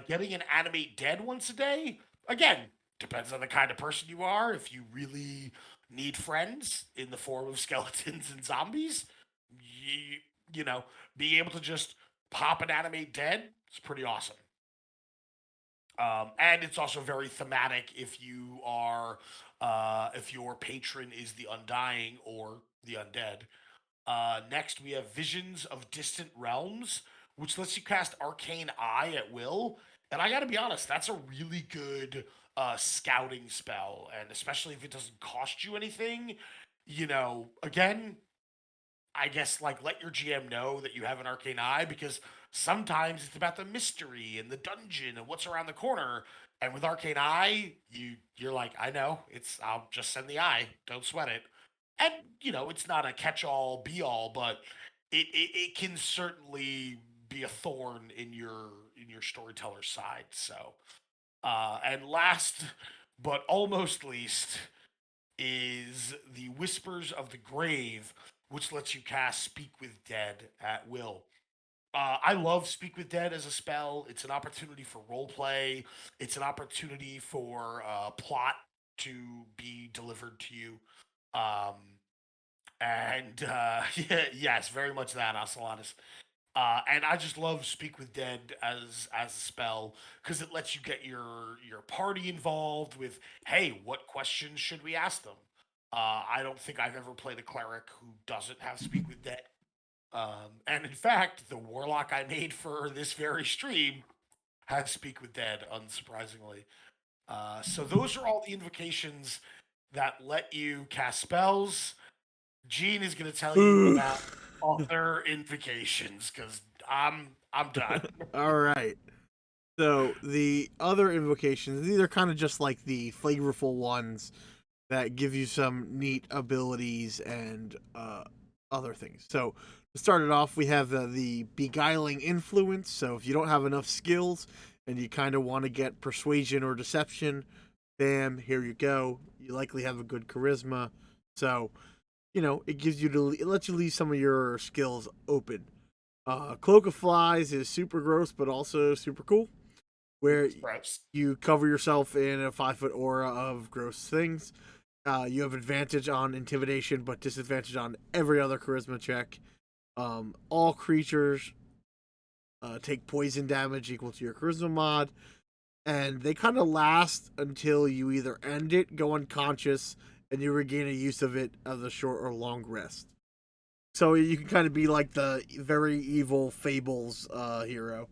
getting an animate dead once a day. Again, depends on the kind of person you are. If you really need friends in the form of skeletons and zombies, you, you know, being able to just pop an animate dead is pretty awesome. And it's also very thematic if you are, if your patron is the Undying or the Undead. Next, we have Visions of Distant Realms, which lets you cast Arcane Eye at will. And I gotta be honest, that's a really good scouting spell. And especially if it doesn't cost you anything, again, I guess like let your GM know that you have an arcane eye because sometimes it's about the mystery and the dungeon and what's around the corner. And with arcane eye, you're like, I know it's I'll just send the eye, don't sweat it. And it's not a catch all be all, but it can certainly be a thorn in your storyteller's side. So and last but almost least, is the Whispers of the Grave, which lets you cast Speak with Dead at will. I love Speak with Dead as a spell. It's an opportunity for roleplay. It's an opportunity for plot to be delivered to you. Um, and yes, very much that, Ocelotus. And I just love Speak with Dead as a spell because it lets you get your party involved with, hey, what questions should we ask them? I don't think I've ever played a cleric who doesn't have Speak with Dead. And in fact, the warlock I made for this very stream has Speak with Dead, unsurprisingly. So those are all the invocations that let you cast spells. Gene is going to tell you Ooh. about other invocations because I'm done. All right. So the other invocations, these are kind of just like the flavorful ones that give you some neat abilities and other things. So to start it off, we have the beguiling influence. So if you don't have enough skills and you kind of want to get persuasion or deception, bam, here you go. You likely have a good charisma, so it gives you it lets you leave some of your skills open. Cloak of Flies is super gross, but also super cool, where Gross. you cover yourself in a 5 foot aura of gross things. You have advantage on intimidation, but disadvantage on every other charisma check. All creatures take poison damage equal to your charisma mod, and they kind of last until you either end it, go unconscious, and you regain a use of it as a short or long rest. So you can kind of be like the very evil Fables hero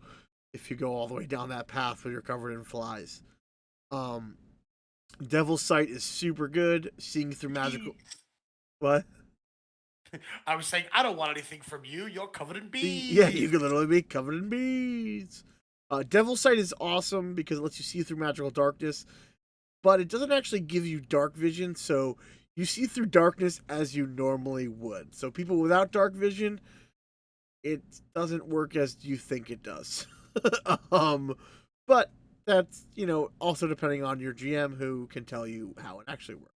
if you go all the way down that path where you're covered in flies. Um, Devil's Sight is super good. Seeing through magical. What? I was saying I don't want anything from you. You're covered in Yeah, you bees. can literally be covered in bees. Devil's Sight is awesome because it lets you see through magical darkness, but it doesn't actually give you dark vision, so you see through darkness as you normally would. So people without dark vision, it doesn't work as you think it does. um, but that's also depending on your GM who can tell you how it actually works.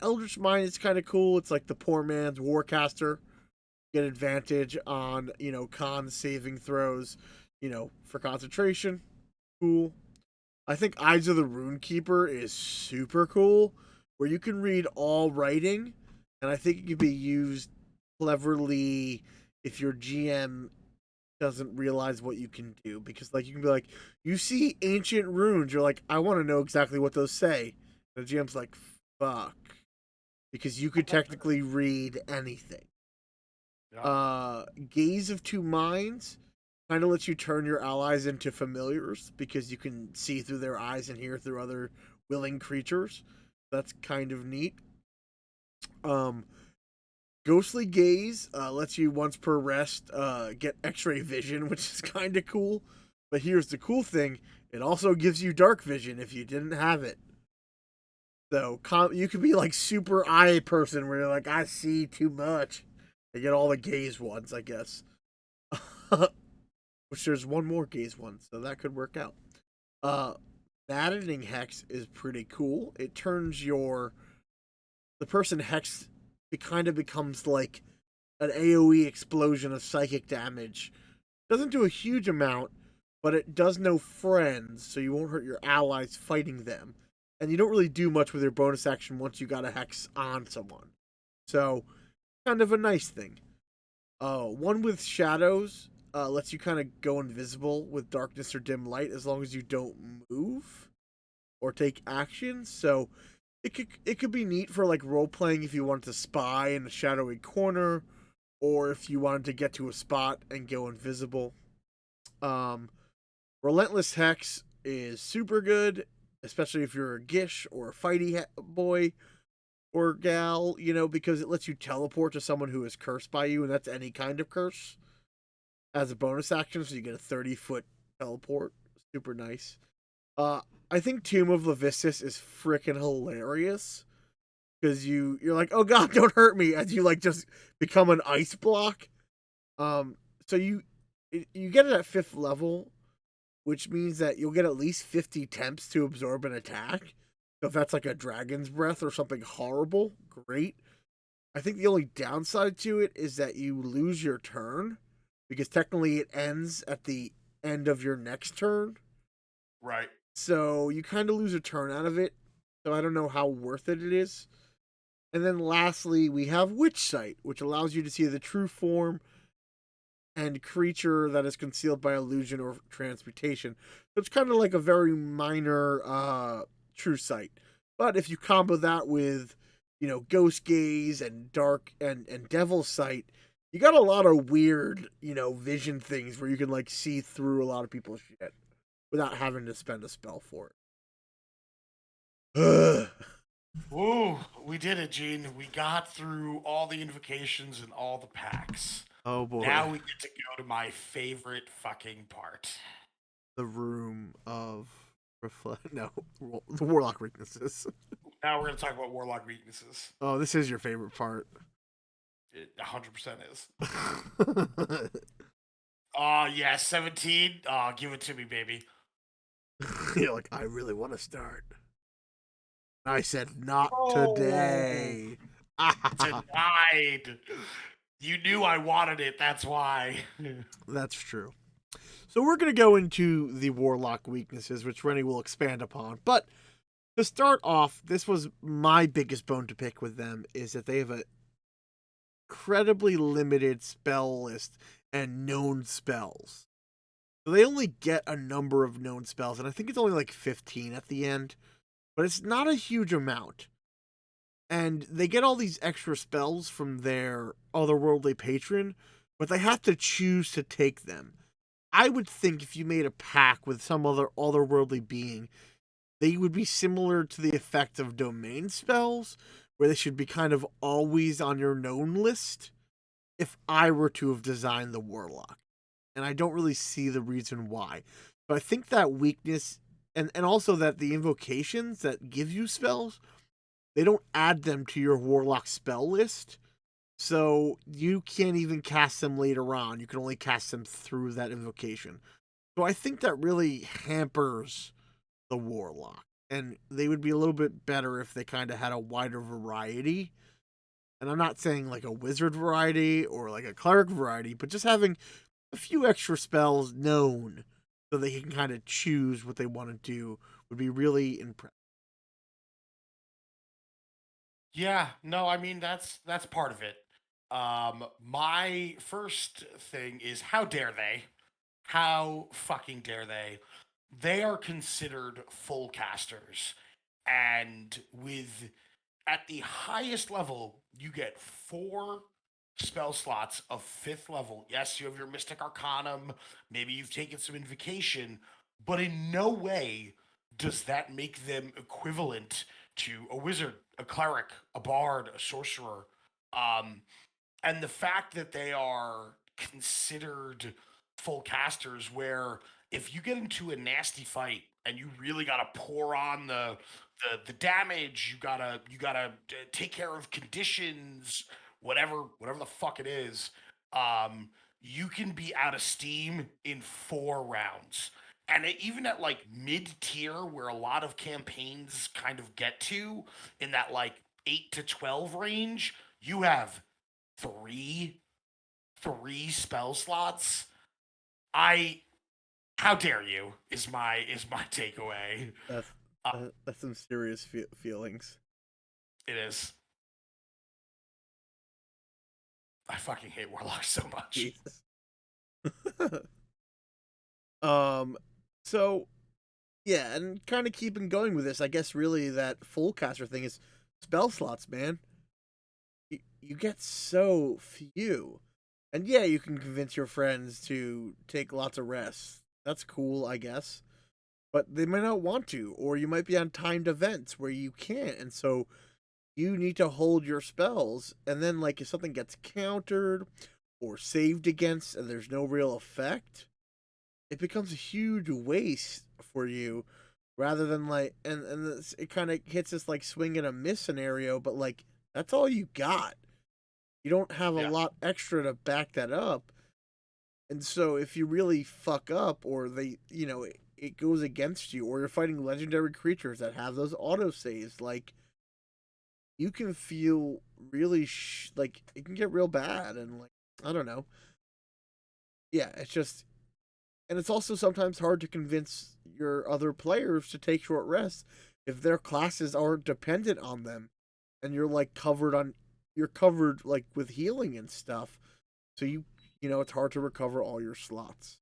Eldritch Mind is kind of cool. It's like the poor man's Warcaster. Get advantage on con saving throws, for concentration. Cool. I think Eyes of the Runekeeper is super cool, where you can read all writing, and I think it can be used cleverly if your GM doesn't realize what you can do. Because like you can be like, you see ancient runes, you're like, I want to know exactly what those say. And the GM's like, fuck, because you could technically read anything. Yeah. Gaze of Two Minds kind of lets you turn your allies into familiars because you can see through their eyes and hear through other willing creatures. That's kind of neat. Um, Ghostly Gaze lets you once per rest get X-ray vision, which is kind of cool. But here's the cool thing: it also gives you dark vision if you didn't have it. So you could be like super eye person where you're like, I see too much. You get all the gaze ones, I guess. Which there's one more gaze one, so that could work out. Uh, Maddening Hex is pretty cool. It turns the person hex, it kind of becomes like an AoE explosion of psychic damage Doesn't do a huge amount, but it does no friends, so you won't hurt your allies fighting them. And you don't really do much with your bonus action once you got a hex on someone. So, kind of a nice thing. One with shadows lets you kind of go invisible with darkness or dim light as long as you don't move or take action. So it could be neat for like role playing if you wanted to spy in a shadowy corner, or if you wanted to get to a spot and go invisible. Um, Relentless Hex is super good, especially if you're a Gish or a fighty boy or gal, because it lets you teleport to someone who is cursed by you, and that's any kind of curse as a bonus action, so you get a 30-foot teleport. Super nice. Uh, I think Tomb of Levistus is freaking hilarious because you're like, oh god, don't hurt me, as you like just become an ice block. So you get it at 5th level, which means that you'll get at least 50 temps to absorb an attack. So if that's like a dragon's breath or something horrible, great. I think the only downside to it is that you lose your turn because technically it ends at the end of your next turn. Right. So you kind of lose a turn out of it. So I don't know how worth it is. And then lastly, we have Witch Sight, which allows you to see the true form and creature that is concealed by illusion or transmutation. So it's kind of like a very minor true sight. But if you combo that with, ghost gaze and dark and devil sight, you got a lot of weird, vision things where you can like see through a lot of people's shit without having to spend a spell for it. Ooh, we did it, Gene. We got through all the invocations and all the packs. Oh boy. Now we get to go to my favorite fucking part. The room of reflect. No, the warlock weaknesses. Now we're gonna talk about Warlock weaknesses. Oh, this is your favorite part. It 100% is. Yeah, 17. Give it to me, baby. You're like, I really want to start. I said, not Oh, today. denied. You knew I wanted it. That's why. That's true. So we're going to go into the warlock weaknesses, which Renny will expand upon. But to start off, this was my biggest bone to pick with them, is that they have a incredibly limited spell list and known spells. So they only get a number of known spells, and I think it's only like 15 at the end, but it's not a huge amount. And they get all these extra spells from their otherworldly patron, but they have to choose to take them. I would think if you made a pact with some other otherworldly being, they would be similar to the effect of domain spells, where they should be kind of always on your known list if I were to have designed the warlock. And I don't really see the reason why. But I think that weakness, and also that the invocations that give you spells, they don't add them to your warlock spell list. So you can't even cast them later on. You can only cast them through that invocation. So I think that really hampers the warlock. And they would be a little bit better if they kind of had a wider variety. And I'm not saying like a wizard variety or like a cleric variety, but just having a few extra spells known so they can kind of choose what they want to do would be really impressive. Yeah, no, I mean that's part of it. My first thing is how dare they? How fucking dare they? They are considered full casters, and with at the highest level, you get 4 spell slots of 5th level. Yes, you have your Mystic Arcanum. Maybe you've taken some Invocation, but in no way does that make them equivalent to a wizard, a cleric, a bard, a sorcerer. Um, and the fact that they are considered full casters, where if you get into a nasty fight and you really gotta pour on the damage, you gotta take care of conditions, whatever the fuck it is, um, you can be out of steam in 4 rounds. And even at like mid tier, where a lot of campaigns kind of get to, in that like 8 to 12 range, you have three three spell slots. I how dare you is my takeaway. That's Uh, that's some serious feelings. it is. I fucking hate Warlock so much. Jesus. um. So yeah, and kind of keeping going with this, I guess really that full caster thing is spell slots, man. You get so few. And yeah, you can convince your friends to take lots of rests. That's cool, I guess. But they might not want to, or you might be on timed events where you can't. And so you need to hold your spells. And then, like, if something gets countered or saved against and there's no real effect, it becomes a huge waste for you rather than like, and it kind of hits this like swing and a miss scenario, but like, that's all you got. You don't have a Yeah. lot extra to back that up. And so if you really fuck up or it goes against you or you're fighting legendary creatures that have those auto saves, like you can feel really like it can get real bad and like I don't know. Yeah, it's just and it's also sometimes hard to convince your other players to take short rests if their classes aren't dependent on them and you're covered like with healing and stuff. So it's hard to recover all your slots.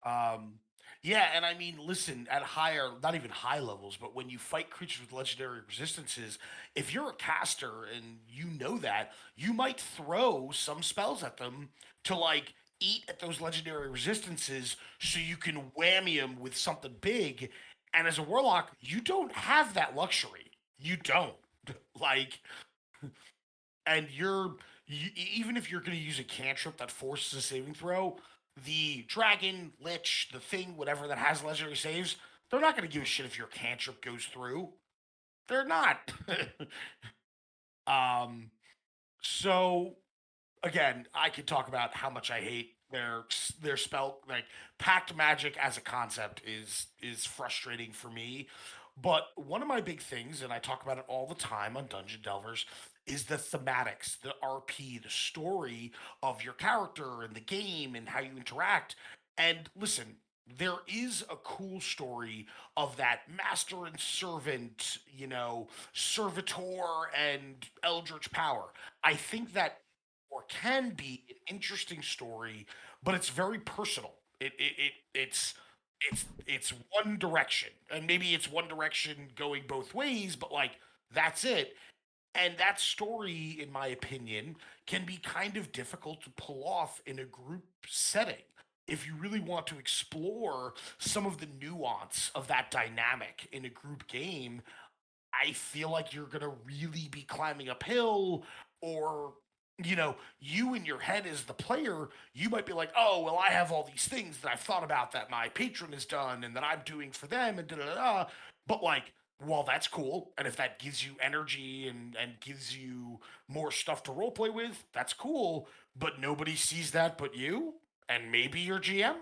Um, yeah, and I mean, listen, at higher, not even high levels, but when you fight creatures with legendary resistances, if you're a caster and you know that, you might throw some spells at them to like eat at those legendary resistances so you can whammy them with something big. And as a warlock, you don't have that luxury. You don't. Like, and even if you're going to use a cantrip that forces a saving throw, the dragon, lich, the thing, whatever that has legendary saves, they're not going to give a shit if your cantrip goes through. They're not. um. So again, I could talk about how much I hate their spell like packed magic as a concept is frustrating for me. But one of my big things, and I talk about it all the time on Dungeon Delvers, is the thematics, the RP, the story of your character and the game and how you interact. And listen, there is a cool story of that master and servant, servitor and eldritch power. I think that or can be an interesting story, but it's very personal. It's one direction, and maybe it's one direction going both ways, but like that's it. And that story, in my opinion, can be kind of difficult to pull off in a group setting. If you really want to explore some of the nuance of that dynamic in a group game, I feel like you're going to really be climbing uphill or you in your head as the player, you might be like, oh, well, I have all these things that I've thought about that my patron has done and that I'm doing for them and da da da. But like, well, that's cool. And if that gives you energy and gives you more stuff to roleplay with, that's cool. But nobody sees that but you and maybe your GM.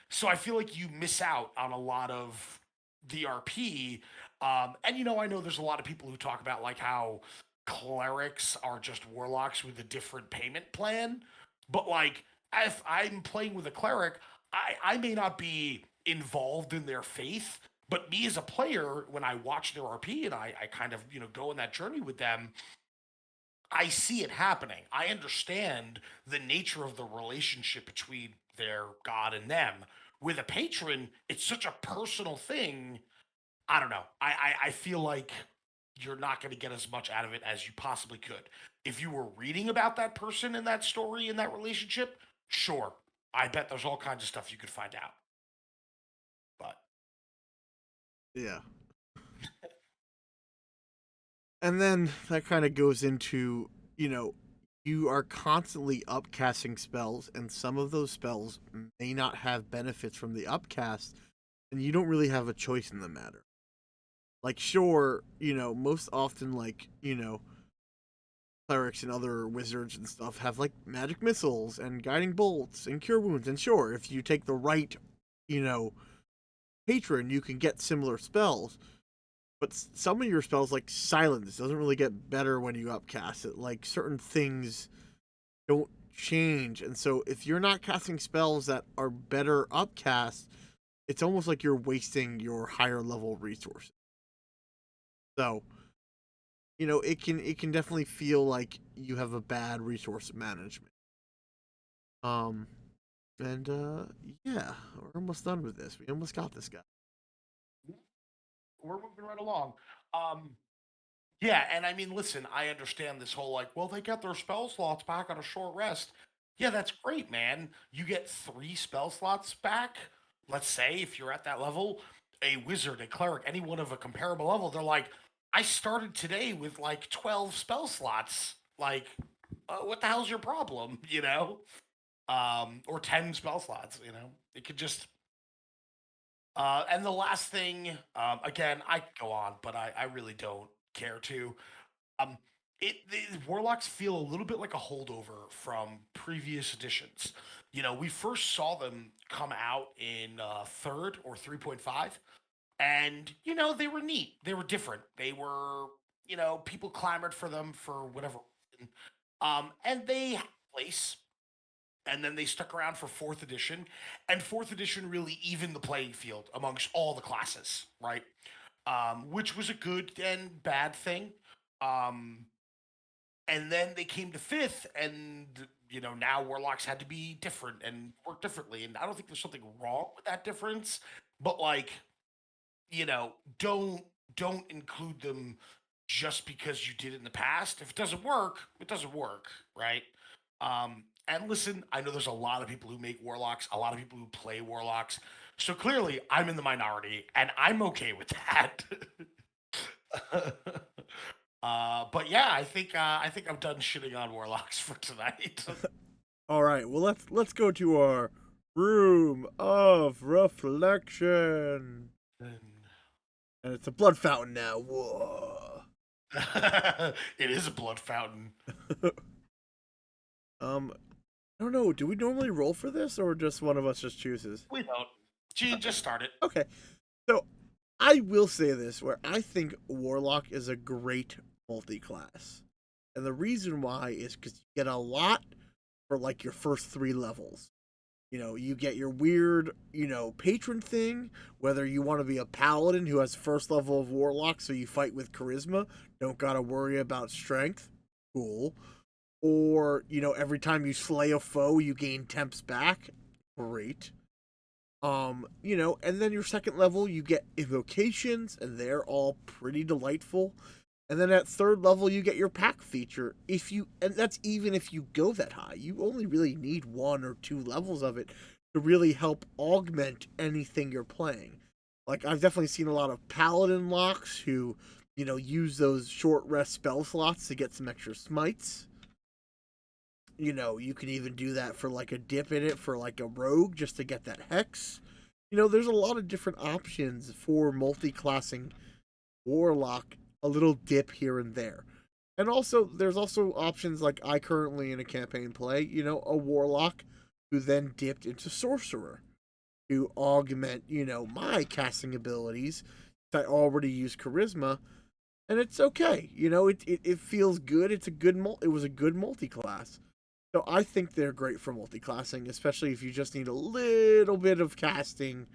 So I feel like you miss out on a lot of the RP. And I know there's a lot of people who talk about like how clerics are just warlocks with a different payment plan. But like if I'm playing with a cleric, I may not be involved in their faith, but me as a player, when I watch their RP and I kind of, go on that journey with them, I see it happening. I understand the nature of the relationship between their God and them. With a patron, it's such a personal thing. I don't know. I feel like you're not going to get as much out of it as you possibly could. If you were reading about that person in that story in that relationship, sure. I bet there's all kinds of stuff you could find out. But Yeah. And then that kind of goes into, you are constantly upcasting spells, and some of those spells may not have benefits from the upcast, and you don't really have a choice in the matter. Like, sure, most often, like, clerics and other wizards and stuff have, like, magic missiles and guiding bolts and cure wounds, and sure, if you take the right, you know, patron, you can get similar spells. But some of your spells, like silence, doesn't really get better when you upcast it. Like certain things don't change. And so if you're not casting spells that are better upcast, it's almost like you're wasting your higher level resources. So, it can definitely feel like you have a bad resource management. Um and yeah, we're almost done with this. We almost got this guy. We're moving right along. Um, Yeah, and I mean, listen, I understand this whole like, well, they get their spell slots back on a short rest. Yeah, that's great, man. You get 3 spell slots back. Let's say if you're at that level, a wizard, a cleric, anyone of a comparable level, they're like, I started today with like 12 spell slots. Like, what the hell's your problem? Or 10 spell slots. It could just. And the last thing, again, I could go on, but I really don't care to. Um, the warlocks feel a little bit like a holdover from previous editions. We first saw them come out in third or 3.5, and they were neat. They were different. They were people clamored for them for whatever reason. And they had a place. And then they stuck around for fourth edition, and fourth edition really evened the playing field amongst all the classes, right? Which was a good and bad thing. Um, and then they came to fifth, and now warlocks had to be different and work differently. And I don't think there's something wrong with that difference, but like, don't include them just because you did it in the past. If it doesn't work, it doesn't work, right? And listen, I know there's a lot of people who make warlocks, a lot of people who play warlocks. So clearly, I'm in the minority, and I'm okay with that. But yeah, I think I'm done shitting on warlocks for tonight. All right, well let's go to our room of reflection. And it's a blood fountain now. Whoa. It is a blood fountain. I don't know. Do we normally roll for this, or just one of us just chooses? We don't. Gene, just start it. Okay. So I will say this, where I think Warlock is a great multi-class, and the reason why is because you get a lot for like your first 3 levels. You get your weird, patron thing, whether you want to be a paladin who has first level of warlock, so you fight with charisma, don't gotta worry about strength. Cool. Or, every time you slay a foe, you gain temps back. Great. And then your second level, you get invocations, and they're all pretty delightful. And then at third level, you get your pack feature. And that's even if you go that high. You only really need 1 or 2 levels of it to really help augment anything you're playing. Like, I've definitely seen a lot of paladin locks who, use those short rest spell slots to get some extra smites. You can even do that for like a dip in it for like a rogue just to get that hex. There's a lot of different options for multi-classing warlock, a little dip here and there. And also, there's also options like I currently in a campaign play, a warlock who then dipped into sorcerer to augment, my casting abilities. I already use charisma, and it's okay. It feels good. It was a good multi-class. So I think they're great for multi-classing, especially if you just need a little bit of casting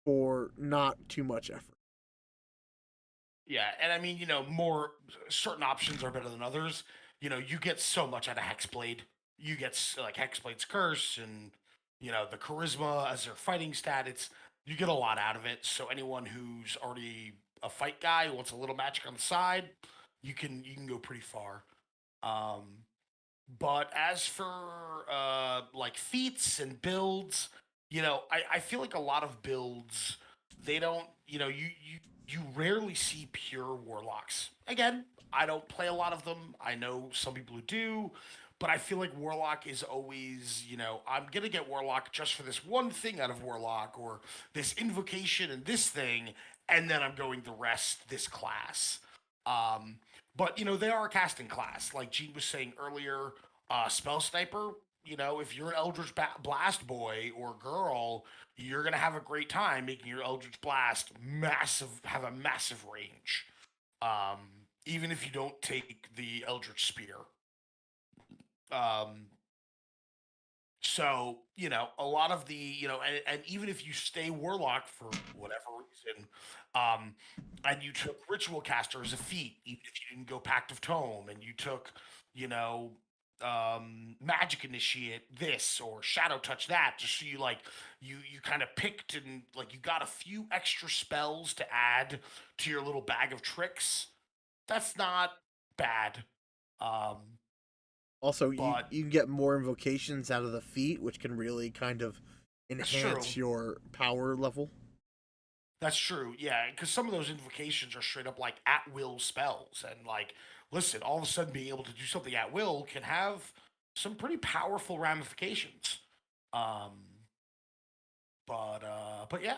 for not too much effort. Yeah, and I mean, more certain options are better than others. You get so much out of Hexblade. You get like Hexblade's curse and the charisma as their fighting stat. You get a lot out of it. So anyone who's already a fight guy who wants a little magic on the side, you can go pretty far. Um, but as for like feats and builds, I feel like a lot of builds they don't, you rarely see pure warlocks. Again, I don't play a lot of them. I know some people who do, but I feel like warlock is always, I'm gonna get warlock just for this one thing out of warlock or this invocation and this thing, and then I'm going the rest this class. Um, but they are a casting class, like Gene was saying earlier. Spell sniper. If you're an Blast boy or girl, you're gonna have a great time making your Eldritch Blast have a massive range. Um, Even if you don't take the Eldritch Spear. Um, So, a lot of and even if you stay warlock for whatever reason, um, and you took ritual caster as a feat, even if you didn't go pact of tome, and you took, you know, magic initiate this or shadow touch that, just so you kind of picked and like you got a few extra spells to add to your little bag of tricks. That's not bad. Um, Also, you but you can get more invocations out of the feat, which can really kind of that's true. enhance your power level. That's true. Yeah, because some of those invocations are straight up like at will spells, and like, listen, all of a sudden being able to do something at will can have some pretty powerful ramifications. Um, but yeah,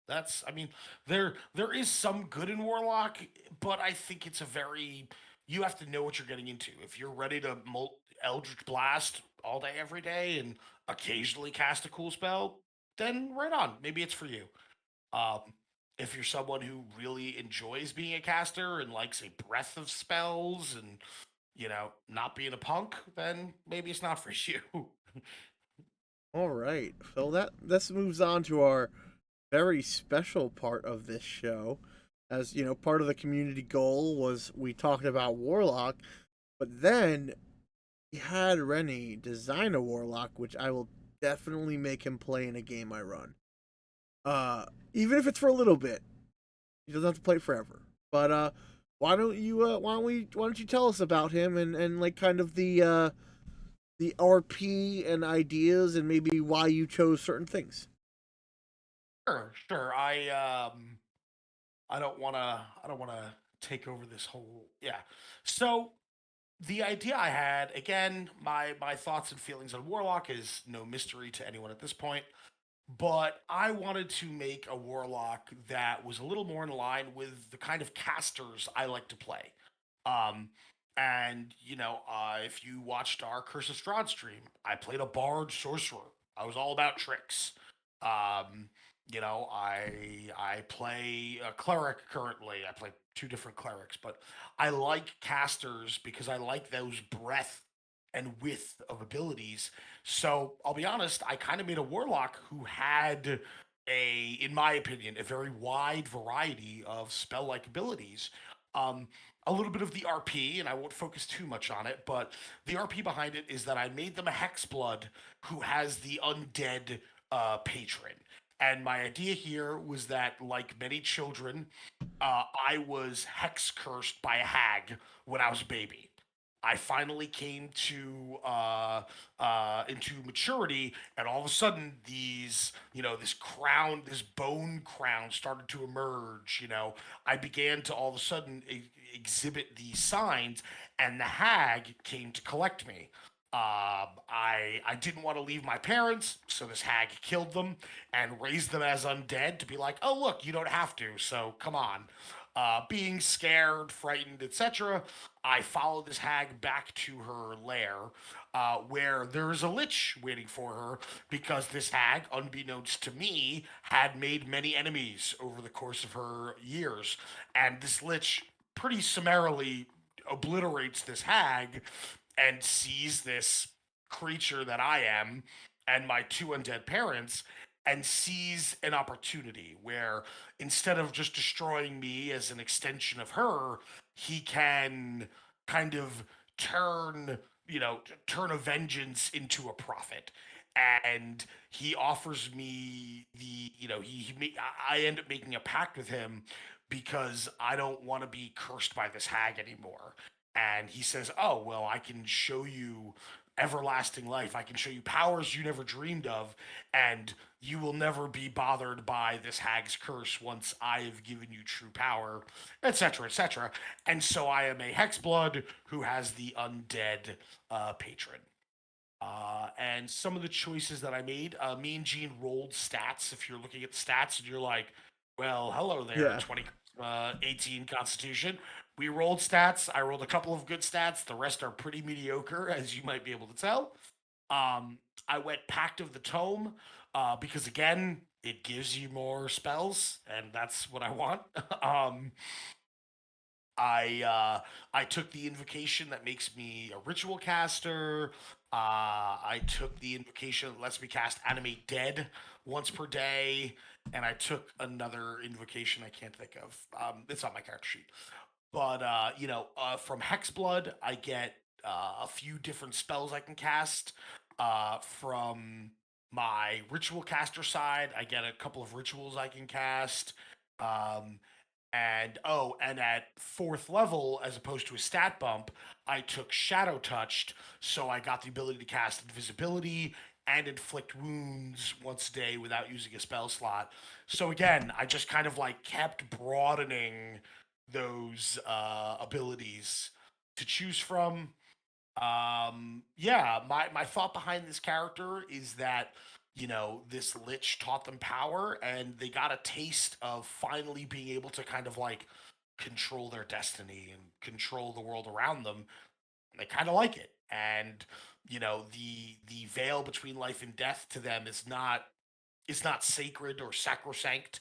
I mean, there is some good in Warlock, but I think it's a very you have to know what you're getting into. If you're ready to Eldritch Blast all day, every day, and occasionally cast a cool spell, then right on. Maybe it's for you. Um, if you're someone who really enjoys being a caster and likes a breadth of spells and not being a punk, then maybe it's not for you. All right, so that this moves on to our very special part of this show. As you know, part of the community goal was we talked about Warlock, but then we had Renny design a Warlock, which I will definitely make him play in a game I run. Even if it's for a little bit, he doesn't have to play forever. But why don't you tell us about him and like kind of the RP and ideas and maybe why you chose certain things. Sure, sure. I don't wanna take over this whole yeah. So the idea I had, again, my thoughts and feelings on Warlock is no mystery to anyone at this point. But I wanted to make a warlock that was a little more in line with the kind of casters I like to play. Um, and if you watched our Curse of Strahd stream, I played a bard sorcerer. I was all about tricks. Um, I play a cleric currently. I play two different clerics, but I like casters because I like those breadth and width of abilities. So I'll be honest, I kind of made a warlock who had in my opinion, a very wide variety of spell-like abilities. Um, a little bit of the RP, and I won't focus too much on it, but the RP behind it is that I made them a hexblood who has the undead patron. And my idea here was that, like many children, I was hex cursed by a hag when I was a baby. I finally came to into maturity, and all of a sudden, this crown, this bone crown, started to emerge. I began to all of a sudden exhibit these signs, and the hag came to collect me. I didn't want to leave my parents, so this hag killed them and raised them as undead to be like, oh look, you don't have to, so come on. Being scared, frightened, etc., I follow this hag back to her lair, where there is a lich waiting for her because this hag, unbeknownst to me, had made many enemies over the course of her years, and this lich pretty summarily obliterates this hag and sees this creature that I am and my two undead parents and sees an opportunity where instead of just destroying me as an extension of her, he can kind of turn, turn a vengeance into a profit. And he offers me I end up making a pact with him because I don't want to be cursed by this hag anymore. And he says, oh well, I can show you everlasting life. I can show you powers you never dreamed of, and you will never be bothered by this hag's curse once I have given you true power, etc., etc. And so I am a hexblood who has the undead patron. And some of the choices that I made, me and Gene rolled stats. If you're looking at the stats and you're like, well, hello there, Yeah. 18 Constitution. We rolled stats. I rolled a couple of good stats. The rest are pretty mediocre, as you might be able to tell. I went Pact of the Tome because, again, it gives you more spells, and that's what I want. um, I took the invocation that makes me a ritual caster. I took the invocation that lets me cast Animate Dead once per day, and I took another invocation I can't think of. It's on my character sheet. But from Hexblood, I get a few different spells I can cast. From my ritual caster side, I get a couple of rituals I can cast. Um, and at fourth level, as opposed to a stat bump, I took Shadow Touched, so I got the ability to cast Invisibility and inflict wounds once a day without using a spell slot. So again, I just kind of like kept broadening those abilities to choose from. Yeah, my thought behind this character is that this lich taught them power, and they got a taste of finally being able to kind of like control their destiny and control the world around them. They kind of like it, and the veil between life and death to them is not sacred or sacrosanct.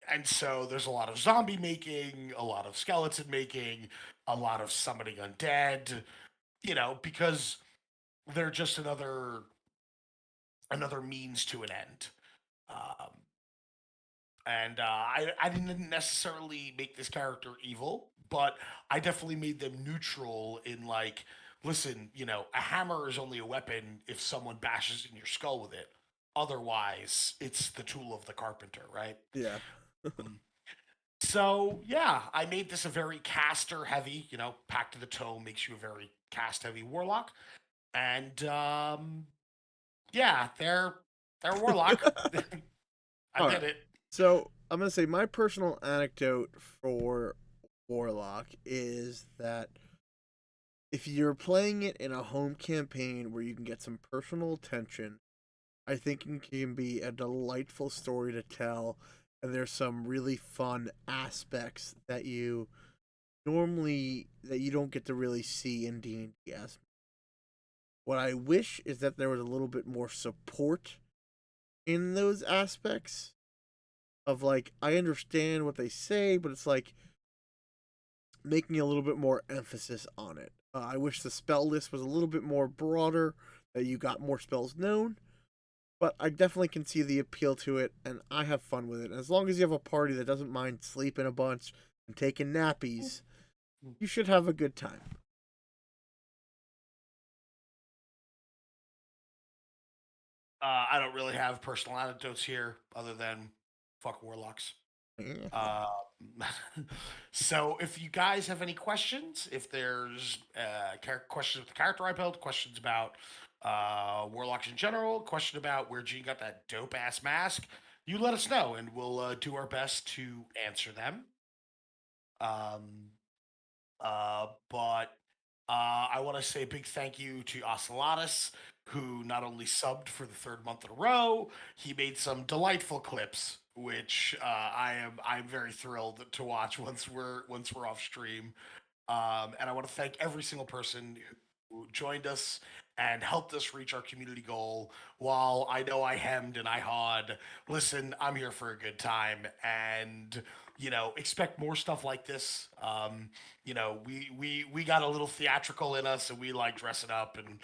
And so there's a lot of zombie making, a lot of skeleton making, a lot of summoning undead, because they're just another means to an end. Um, and I didn't necessarily make this character evil, but I definitely made them neutral in like, listen, a hammer is only a weapon if someone bashes in your skull with it. Otherwise, it's the tool of the carpenter, right? Yeah. Um, So yeah, I made this a very caster heavy. Pact of the Toe makes you a very cast heavy warlock, and yeah, they're warlock. I All did right. it. So I'm gonna say my personal anecdote for Warlock is that if you're playing it in a home campaign where you can get some personal attention, I think it can be a delightful story to tell, and there's some really fun aspects that you don't get to really see in D&D. What I wish is that there was a little bit more support in those aspects of like I understand what they say, but it's like making a little bit more emphasis on it. I wish the spell list was a little bit more broader, that you got more spells known, but I definitely can see the appeal to it, and I have fun with it. As long as you have a party that doesn't mind sleeping a bunch and taking nappies, you should have a good time. I don't really have personal anecdotes here other than fuck warlocks. Yeah. Uh, so if you guys have any questions, if there's questions with the character I built, questions about warlocks in general, question about where Gene got that dope ass mask, you let us know and we'll do our best to answer them. Um, but I want to say a big thank you to Ocelotus, who not only subbed for the third month in a row, he made some delightful clips, which I'm very thrilled to watch once we're off stream. And I want to thank every single person who joined us and helped us reach our community goal. While I know I hemmed and I hawed, listen, I'm here for a good time, and expect more stuff like this. We got a little theatrical in us, and we like dressing up and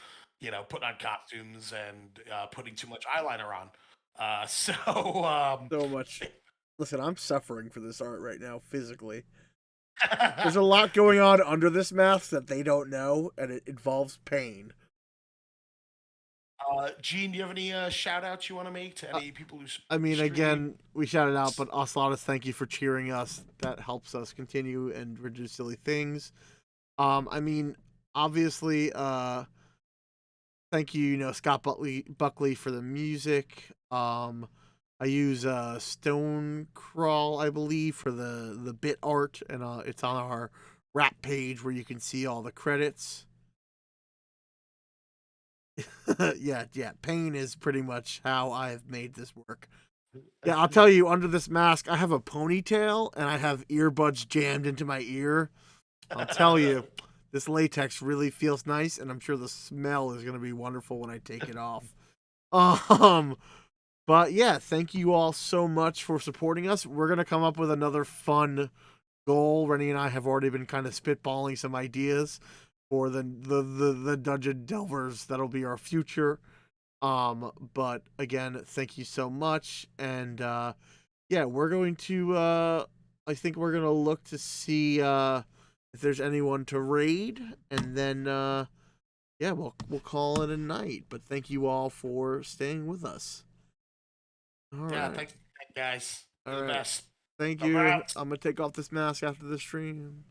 putting on costumes and putting too much eyeliner on. So So much. Listen, I'm suffering for this art right now physically. There's a lot going on under this mask that they don't know, and it involves pain. Gene, do you have any shout outs you want to make to any people who I mean, streaming? again, we shouted out, but Ocelotus, thank you for cheering us. That helps us continue and reduce silly things. I mean, obviously, thank you, Scott Buckley for the music. I use Stone Crawl, I believe, for the bit art, and it's on our rap page where you can see all the credits. Yeah, pain is pretty much how I've made this work. Yeah, I'll tell you, under this mask, I have a ponytail and I have earbuds jammed into my ear. I'll tell you, this latex really feels nice, and I'm sure the smell is going to be wonderful when I take it off. Um, but yeah, thank you all so much for supporting us. We're going to come up with another fun goal. Renny and I have already been kind of spitballing some ideas for the dungeon delvers. That'll be our future. But again, thank you so much, and yeah, we're going to I think we're gonna look to see if there's anyone to raid, and then yeah, we'll call it a night. But thank you all for staying with us. All Yeah, right. thanks, guys. All You're the right. best. Thank Over you. out. I'm gonna take off this mask after the stream.